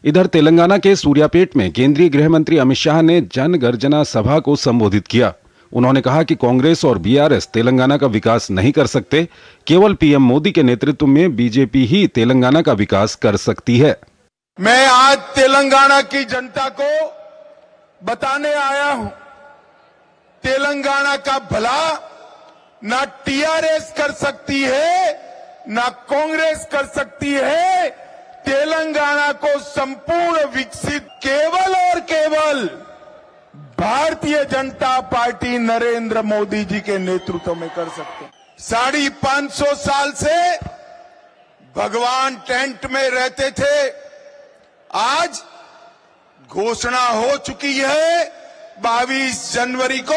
इधर तेलंगाना के सूर्यापेट में केंद्रीय गृह मंत्री अमित शाह ने जन गर्जना सभा को संबोधित किया। उन्होंने कहा कि कांग्रेस और बीआरएस तेलंगाना का विकास नहीं कर सकते, केवल पीएम मोदी के नेतृत्व में बीजेपी ही तेलंगाना का विकास कर सकती है। मैं आज तेलंगाना की जनता को बताने आया हूं, तेलंगाना का भला ना टीआरएस कर सकती है, ना कांग्रेस कर सकती है। तेलंगाना को संपूर्ण विकसित केवल और केवल भारतीय जनता पार्टी नरेंद्र मोदी जी के नेतृत्व में कर सकते हैं। 550 साल से भगवान टेंट में रहते थे, आज घोषणा हो चुकी है 22 जनवरी को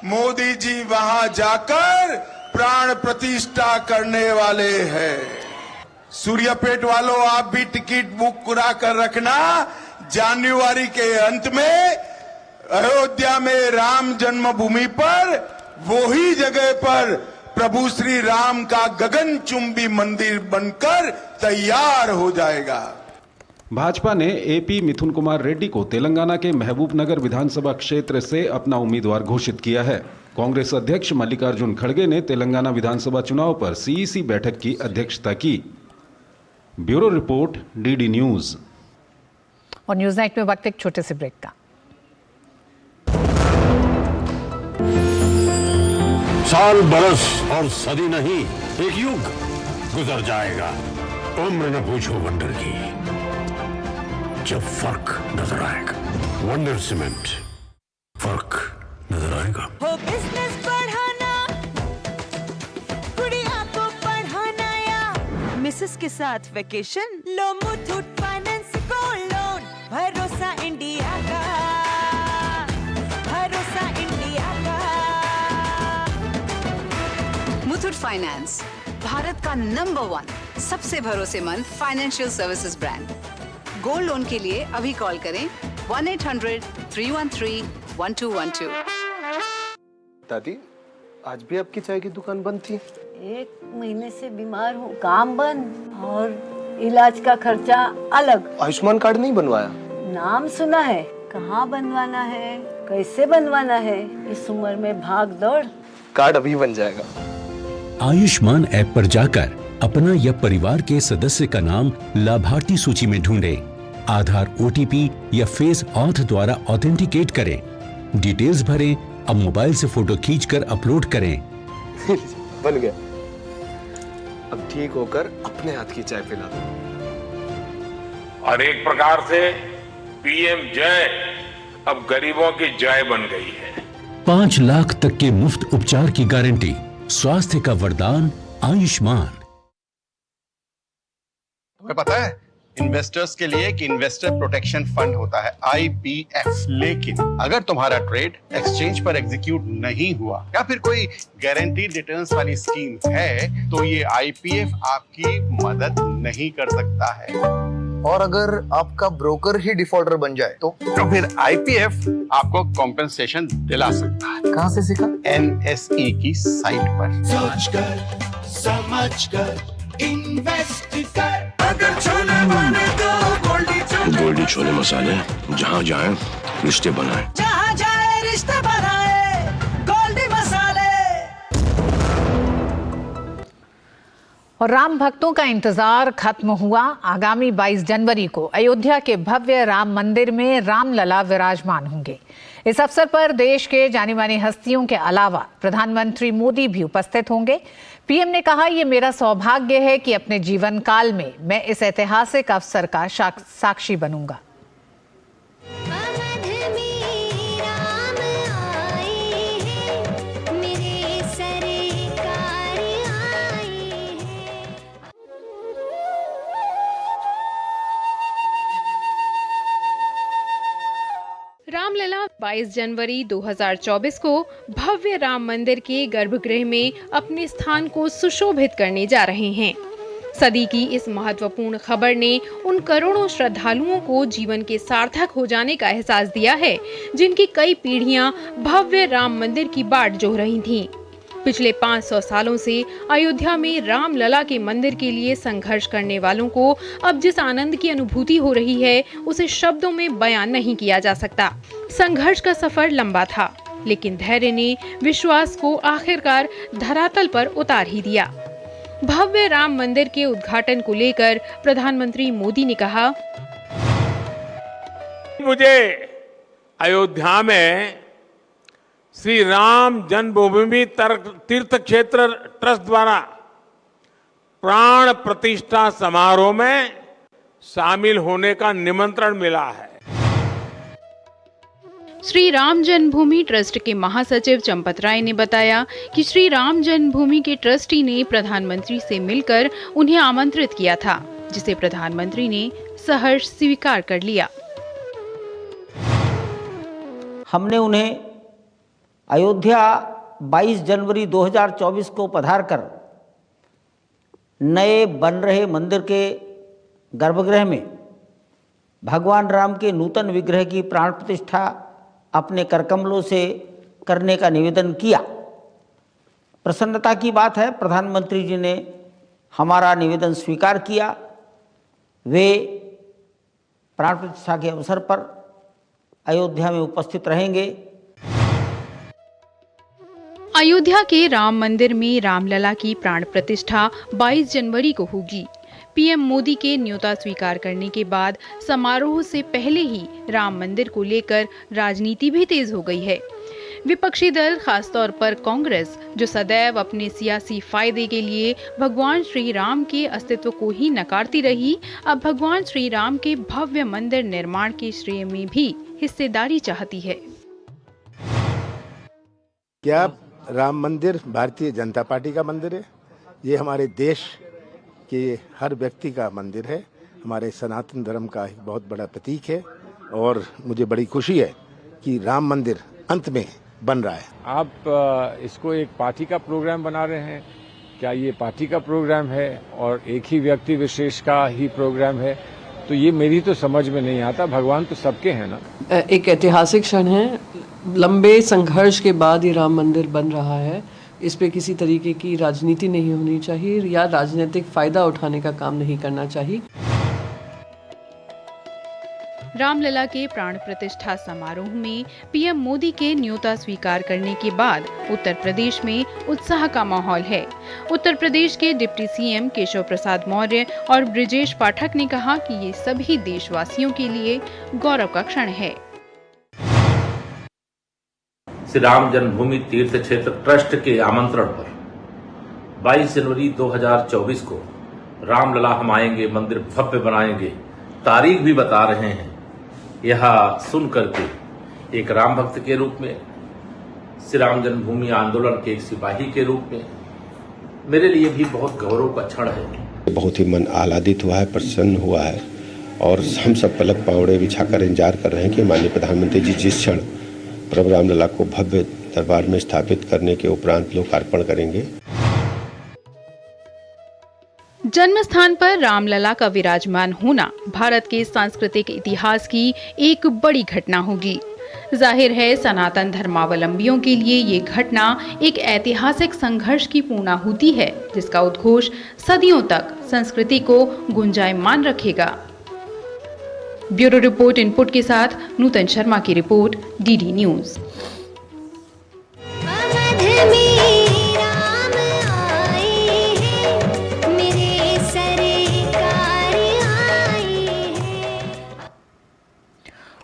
मोदी जी वहां जाकर प्राण प्रतिष्ठा करने वाले हैं। सूर्यापेट वालों, आप भी टिकट बुक करा कर रखना। जनवरी के अंत में अयोध्या में राम जन्मभूमि पर वही जगह पर प्रभु श्री राम का गगनचुंबी मंदिर बनकर तैयार हो जाएगा। भाजपा ने एपी मिथुन कुमार रेड्डी को तेलंगाना के महबूबनगर विधानसभा क्षेत्र से अपना उम्मीदवार घोषित किया है। कांग्रेस अध्यक्ष मल्लिकार्जुन खड़गे ने तेलंगाना विधानसभा चुनाव पर सीईसी बैठक की अध्यक्षता की। Bureau report, DD news. और न्यूज नाइट में वक्त एक छोटे से ब्रेक का। साल, बरस और सदी नहीं, एक युग गुजर जाएगा। उम्र न पूछो वंडर की, जब फर्क नजर आएगा। वंडर सीमेंट, फर्क नजर आएगा। हो बिजनेस बढ़ाना, गुड़िया को पढ़ाना या मिसेस के साथ वेकेशन, लो मुथूट फाइनेंस गोल्ड लोन। भरोसा इंडिया का, भरोसा इंडिया का। मुथूट फाइनेंस, भारत का नंबर 1 सबसे भरोसेमंद financial services brand. Gold loan के लिए अभी कॉल करें 1-800-313-1212। दादी, आज भी आपकी चाय की दुकान बंद थी? 1 महीने से बीमार हूँ, काम बंद और इलाज का खर्चा अलग। आयुष्मान कार्ड नहीं बनवाया? नाम सुना है, कहाँ बनवाना है, कैसे बनवाना है, इस उम्र में भाग दौड़। कार्ड अभी बन जाएगा। आयुष्मान ऐप पर जाकर अपना या परिवार के सदस्य का नाम लाभार्थी सूची में ढूंढें। आधार, ओटीपी या फेस ऑथ द्वारा ऑथेंटिकेट करें। डिटेल्स भरें। अब मोबाइल से फोटो खींचकर अपलोड करें। बन गया। अब ठीक होकर अपने हाथ की चाय पिला दो। और एक प्रकार से पीएम जय अब गरीबों की जय बन गई है। 5 लाख तक के मुफ्त उपचार की गारंटी, स्वास्थ्य का वरदान आयुष्मान। तुम्हें पता है इन्वेस्टर्स के लिए एक इन्वेस्टर प्रोटेक्शन फंड होता है, IPF। लेकिन अगर तुम्हारा ट्रेड एक्सचेंज पर एग्जीक्यूट नहीं हुआ या फिर कोई गारंटीड रिटर्न्स वाली स्कीम है तो ये IPF आपकी मदद नहीं कर सकता है। और अगर आपका ब्रोकर ही डिफॉल्टर बन जाए तो फिर IPF आपको कॉम्पेंसेशन दिला सकता है। कहाँ से सीखा? NSE की साइट पर। सोच कर, समझ कर, इन्वेस्ट कर। अगर छोले बने तो गोल्डी छोले मसाले, जहाँ जाए रिश्ते बनाए, जहाँ जाए रिश्ते बनाए, गोल्डी मसाले। और राम भक्तों का इंतजार खत्म हुआ। आगामी 22 जनवरी को अयोध्या के भव्य राम मंदिर में रामलला विराजमान होंगे। इस अवसर पर देश के जानी मानी हस्तियों के अलावा प्रधानमंत्री मोदी भी उपस्थित होंगे। पीएम ने कहा, ये मेरा सौभाग्य है कि अपने जीवन काल में मैं इस ऐतिहासिक अवसर का साक्षी बनूंगा। रामलला 22 जनवरी 2024 को भव्य राम मंदिर के गर्भगृह में अपने स्थान को सुशोभित करने जा रहे हैं। सदी की इस महत्वपूर्ण खबर ने उन करोड़ों श्रद्धालुओं को जीवन के सार्थक हो जाने का एहसास दिया है, जिनकी कई पीढ़ियां भव्य राम मंदिर की बाट जोह रही थीं। पिछले 500 सालों से अयोध्या में रामलला के मंदिर के लिए संघर्ष करने वालों को अब जिस आनंद की अनुभूति हो रही है, उसे शब्दों में बयान नहीं किया जा सकता। संघर्ष का सफर लंबा था, लेकिन धैर्य ने विश्वास को आखिरकार धरातल पर उतार ही दिया। भव्य राम मंदिर के उद्घाटन को लेकर प्रधानमंत्री मोदी ने कहा, मुझे अयोध्या में श्री राम जन्मभूमि तीर्थ क्षेत्र ट्रस्ट द्वारा प्राण प्रतिष्ठा समारोह में शामिल होने का निमंत्रण मिला है। श्री राम जन्मभूमि ट्रस्ट के महासचिव चंपत राय ने बताया कि श्री राम जन्मभूमि के ट्रस्टी ने प्रधानमंत्री से मिलकर उन्हें आमंत्रित किया था, जिसे प्रधानमंत्री ने सहर्ष स्वीकार कर लिया। हमने उन्हें अयोध्या 22 जनवरी 2024 को पधारकर नए बन रहे मंदिर के गर्भगृह में भगवान राम के नूतन विग्रह की प्राण प्रतिष्ठा अपने करकमलों से करने का निवेदन किया। प्रसन्नता की बात है, प्रधानमंत्री जी ने हमारा निवेदन स्वीकार किया। वे प्राण प्रतिष्ठा के अवसर पर अयोध्या में उपस्थित रहेंगे। अयोध्या के राम मंदिर में रामलला की प्राण प्रतिष्ठा 22 जनवरी को होगी। पीएम मोदी के न्योता स्वीकार करने के बाद समारोह से पहले ही राम मंदिर को लेकर राजनीति भी तेज हो गई है। विपक्षी दल, खासतौर पर कांग्रेस, जो सदैव अपने सियासी फायदे के लिए भगवान श्री राम के अस्तित्व को ही नकारती रही, अब भगवान श्री राम के भव्य मंदिर निर्माण के श्रेय में भी हिस्सेदारी चाहती है। क्या राम मंदिर भारतीय जनता पार्टी का मंदिर है? ये हमारे देश के हर व्यक्ति का मंदिर है, हमारे सनातन धर्म का एक बहुत बड़ा प्रतीक है और मुझे बड़ी खुशी है कि राम मंदिर अंत में बन रहा है। आप इसको एक पार्टी का प्रोग्राम बना रहे हैं, क्या ये पार्टी का प्रोग्राम है और एक ही व्यक्ति विशेष का ही प्रोग्राम है? तो ये मेरी तो समझ में नहीं आता। भगवान तो सबके हैं ना। एक ऐतिहासिक क्षण है, लंबे संघर्ष के बाद ये राम मंदिर बन रहा है। इस पे किसी तरीके की राजनीति नहीं होनी चाहिए या राजनीतिक फायदा उठाने का काम नहीं करना चाहिए। रामलला के प्राण प्रतिष्ठा समारोह में पीएम मोदी के न्योता स्वीकार करने के बाद उत्तर प्रदेश में उत्साह का माहौल है। उत्तर प्रदेश के डिप्टी सीएम केशव प्रसाद मौर्य और ब्रिजेश पाठक ने कहा कि ये सभी देशवासियों के लिए गौरव का क्षण है। श्री राम जन्मभूमि तीर्थ क्षेत्र ट्रस्ट के आमंत्रण पर 22 जनवरी 2024 को रामलला हम आएंगे, मंदिर भव्य बनाएंगे, तारीख भी बता रहे हैं। यह सुन करके एक राम भक्त के रूप में, श्री राम जन्मभूमि आंदोलन के एक सिपाही के रूप में मेरे लिए भी बहुत गौरव का क्षण है। बहुत ही मन आह्लादित हुआ है, प्रसन्न हुआ है और हम सब पलक पावड़े बिछाकर इंतजार कर रहे हैं कि माननीय प्रधानमंत्री जी जिस क्षण प्रभु रामलला को भव्य दरबार में स्थापित करने के उपरांत लोकार्पण करेंगे। जन्म स्थान पर रामलला का विराजमान होना भारत के सांस्कृतिक इतिहास की एक बड़ी घटना होगी। जाहिर है, सनातन धर्मावलंबियों के लिए ये घटना एक ऐतिहासिक संघर्ष की पूर्णाहुति है, जिसका उद्घोष सदियों तक संस्कृति को गुंजायमान रखेगा। ब्यूरो रिपोर्ट इनपुट के साथ नूतन शर्मा की रिपोर्ट, डीडी न्यूज।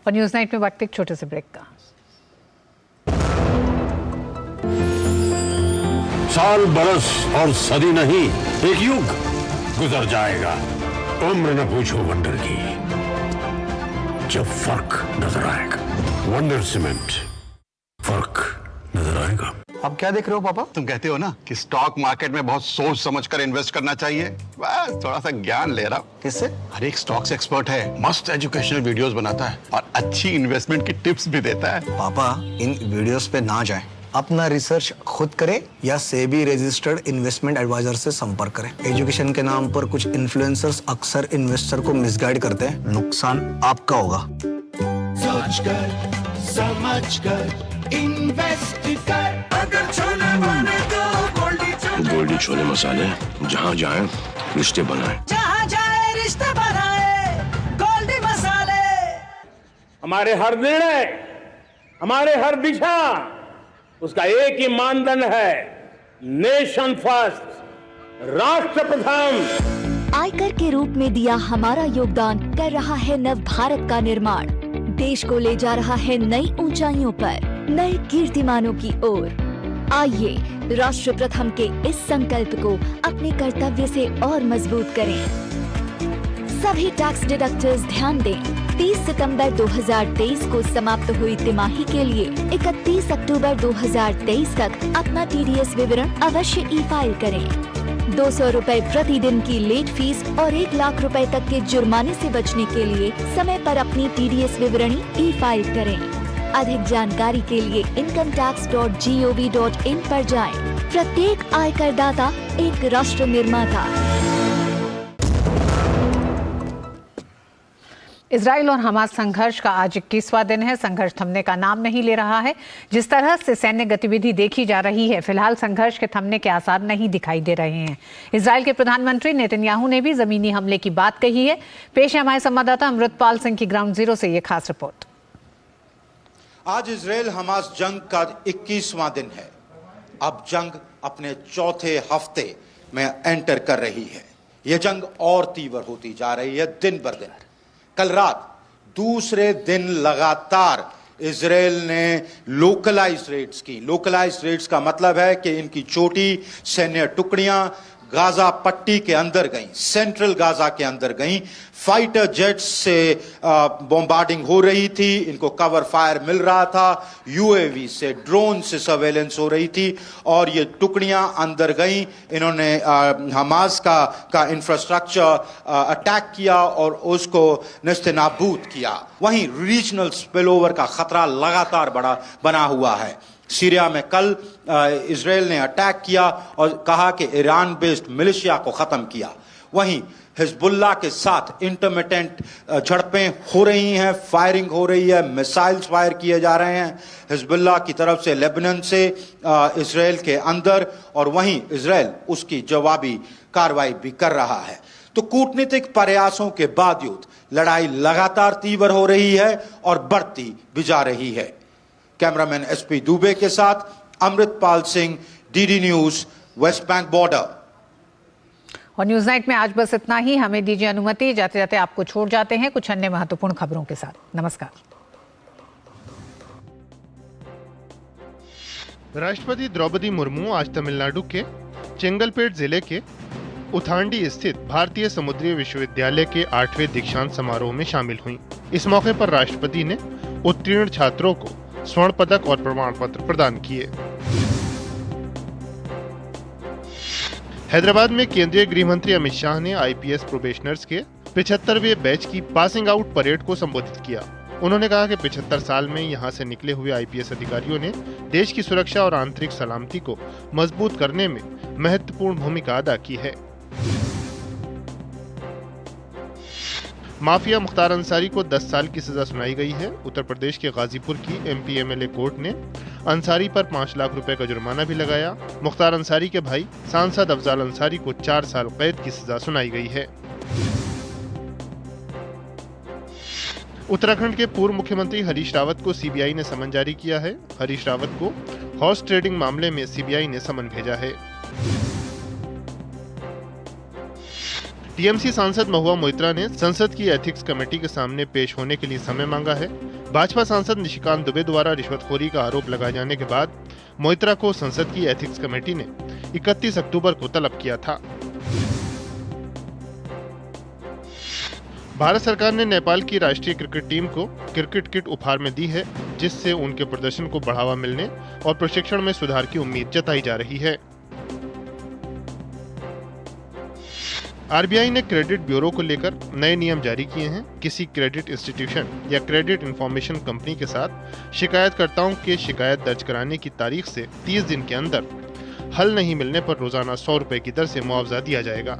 और न्यूज नाइट में वक्त एक छोटे से ब्रेक का। साल, बरस और सदी नहीं, एक युग गुजर जाएगा। उम्र न पूछो वंडर की, जब फर्क नजर आएगा। वंडर सीमेंट, फर्क नजर आएगा। अब क्या देख रहे हो पापा? तुम कहते हो ना कि स्टॉक मार्केट में बहुत सोच समझकर इन्वेस्ट करना चाहिए। बस थोड़ा सा ज्ञान ले रहा हूँ। किससे? हर एक स्टॉक्स एक्सपर्ट है, मस्त एजुकेशनल वीडियोस बनाता है और अच्छी इन्वेस्टमेंट की टिप्स भी देता है। पापा, इन वीडियोस पे ना जाएं। अपना रिसर्च खुद करें या सेबी रजिस्टर्ड इन्वेस्टमेंट एडवाइजर से संपर्क करें। एजुकेशन के नाम पर कुछ इन्फ्लुएंसर्स अक्सर इन्वेस्टर को मिसगाइड करते हैं, नुकसान आपका होगा। सोच कर, समझ कर, इन्वेस्ट कर। अगर छोले बने तो गोल्डी छोले मसाले, जहाँ जाए रिश्ते बनाए, जहाँ जाए रिश्ते बनाए, गोल्डी मसाले। हमारे हर निर्णय, हमारे हर दिशा, उसका एक ही मानदंड है, नेशन फर्स्ट, राष्ट्र प्रथम। आयकर के रूप में दिया हमारा योगदान कर रहा है नव भारत का निर्माण। देश को ले जा रहा है नई ऊंचाइयों पर, नए कीर्तिमानों की ओर। आइए राष्ट्र प्रथम के इस संकल्प को अपने कर्तव्य से और मजबूत करें। सभी टैक्स डिडक्टर्स ध्यान दें, 30 सितंबर 2023 को समाप्त हुई तिमाही के लिए 31 अक्टूबर 2023 तक अपना TDS विवरण अवश्य ई-फाइल करें। 200 रुपए प्रतिदिन की लेट फीस और 1 लाख रुपए तक के जुर्माने से बचने के लिए समय पर अपनी TDS विवरणी ई-फाइल करें। अधिक जानकारी के लिए incometax.gov.in पर जाएं। प्रत्येक आयकर दाता एक राष्ट्र निर्माता। इजराइल और हमास संघर्ष का आज 21वां दिन है। संघर्ष थमने का नाम नहीं ले रहा है। जिस तरह से सैन्य गतिविधि देखी जा रही है, फिलहाल संघर्ष के थमने के आसार नहीं दिखाई दे रहे हैं। इजराइल के प्रधानमंत्री नेतन्याहू ने भी जमीनी हमले की बात कही है। पेश है हमारे संवाददाता अमृतपाल सिंह की ग्राउंड जीरो से ये खास रिपोर्ट। आज इजराइल हमास जंग का 21वां दिन है। अब जंग अपने चौथे हफ्ते में एंटर कर रही है। यह जंग और तीव्र होती जा रही है दिन बर दिन। कल रात दूसरे दिन लगातार इजराइल ने लोकलाइज रेड्स की। लोकलाइज रेड्स का मतलब है कि इनकी छोटी सैन्य टुकड़ियां गाजा पट्टी के अंदर गईं, सेंट्रल गाजा के अंदर गईं। फाइटर जेट्स से बॉम्बार्डिंग हो रही थी, इनको कवर फायर मिल रहा था, यूएवी से, ड्रोन से सर्वेलेंस हो रही थी और ये टुकड़ियां अंदर गईं। इन्होंने हमास का इंफ्रास्ट्रक्चर अटैक किया और उसको नेस्तनाबूद किया। वहीं रीजनल स्पिलओवर का खतरा लगातार बना हुआ है। सीरिया में कल इजराइल ने अटैक किया और कहा कि ईरान बेस्ड मिलिशिया को खत्म किया। वहीं हिजबुल्लाह के साथ इंटरमिटेंट झड़पें हो रही हैं, फायरिंग हो रही है, मिसाइल्स फायर किए जा रहे हैं हिजबुल्लाह की तरफ से लेबनान से इजराइल के अंदर, और वहीं इजराइल उसकी जवाबी कार्रवाई भी कर रहा है। तो कूटनीतिक प्रयासों के बावजूद लड़ाई लगातार तीव्र हो रही है और बढ़ती भी जा रही है। कैमरामैन SP दुबे के साथ Amritpal Singh, DD news, West Bank border. और न्यूज नाइट में आज बस इतना ही। हमें दीजिए अनुमति, जाते जाते आपको छोड़ जाते हैं कुछ अन्य महत्वपूर्ण खबरों के साथ। नमस्कार। राष्ट्रपति द्रौपदी मुर्मू आज तमिलनाडु के चेंगलपेट जिले के उथांडी स्थित भारतीय समुद्री विश्वविद्यालय के 8वें दीक्षांत समारोह में शामिल हुई। इस मौके पर राष्ट्रपति ने उत्तीर्ण छात्रों को स्वर्ण पदक और प्रमाण पत्र प्रदान किए। हैदराबाद में केंद्रीय गृह मंत्री अमित शाह ने IPS प्रोबेशनर्स के 75वें बैच की पासिंग आउट परेड को संबोधित किया। उन्होंने कहा कि 75 साल में यहां से निकले हुए IPS अधिकारियों ने देश की सुरक्षा और आंतरिक सलामती को मजबूत करने में महत्वपूर्ण भूमिका अदा की है। माफिया मुख्तार अंसारी को 10 साल की सजा सुनाई गई है। उत्तर प्रदेश के गाजीपुर की MP MLA कोर्ट ने अंसारी पर 5 लाख रुपए का जुर्माना भी लगाया। मुख्तार अंसारी के भाई सांसद अफजाल अंसारी को 4 साल कैद की सजा सुनाई गई है। उत्तराखंड के पूर्व मुख्यमंत्री हरीश रावत को CBI ने समन जारी किया है। हरीश रावत को हॉर्स ट्रेडिंग मामले में CBI ने समन भेजा है। TMC सांसद महुआ मोइत्रा ने संसद की एथिक्स कमेटी के सामने पेश होने के लिए समय मांगा है। भाजपा सांसद निशिकांत दुबे द्वारा रिश्वतखोरी का आरोप लगाए जाने के बाद मोइत्रा को संसद की एथिक्स कमेटी ने 31 अक्टूबर को तलब किया था। भारत सरकार ने नेपाल की राष्ट्रीय क्रिकेट टीम को क्रिकेट किट उपहार में दी है, जिससे उनके प्रदर्शन को बढ़ावा मिलने और प्रशिक्षण में सुधार की उम्मीद जताई जा रही है। RBI ने क्रेडिट ब्यूरो को लेकर नए नियम जारी किए हैं। किसी क्रेडिट इंस्टीट्यूशन या क्रेडिट इंफॉर्मेशन कंपनी के साथ शिकायतकर्ताओं के शिकायत दर्ज कराने की तारीख से 30 दिन के अंदर हल नहीं मिलने पर रोजाना 100 रुपए की दर से मुआवजा दिया जाएगा।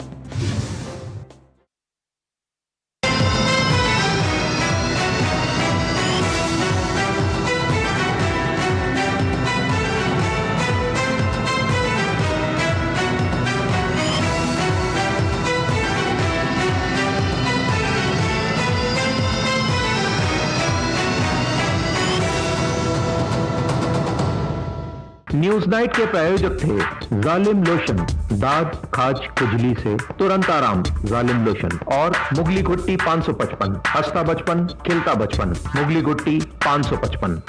न्यूज नाइट के प्रायोजक थे जालिम लोशन, दाद खाज खुजली से तुरंत आराम, जालिम लोशन, और मुगली घुट्टी 555, हंसता बचपन खिलता बचपन, मुगली घुट्टी 555।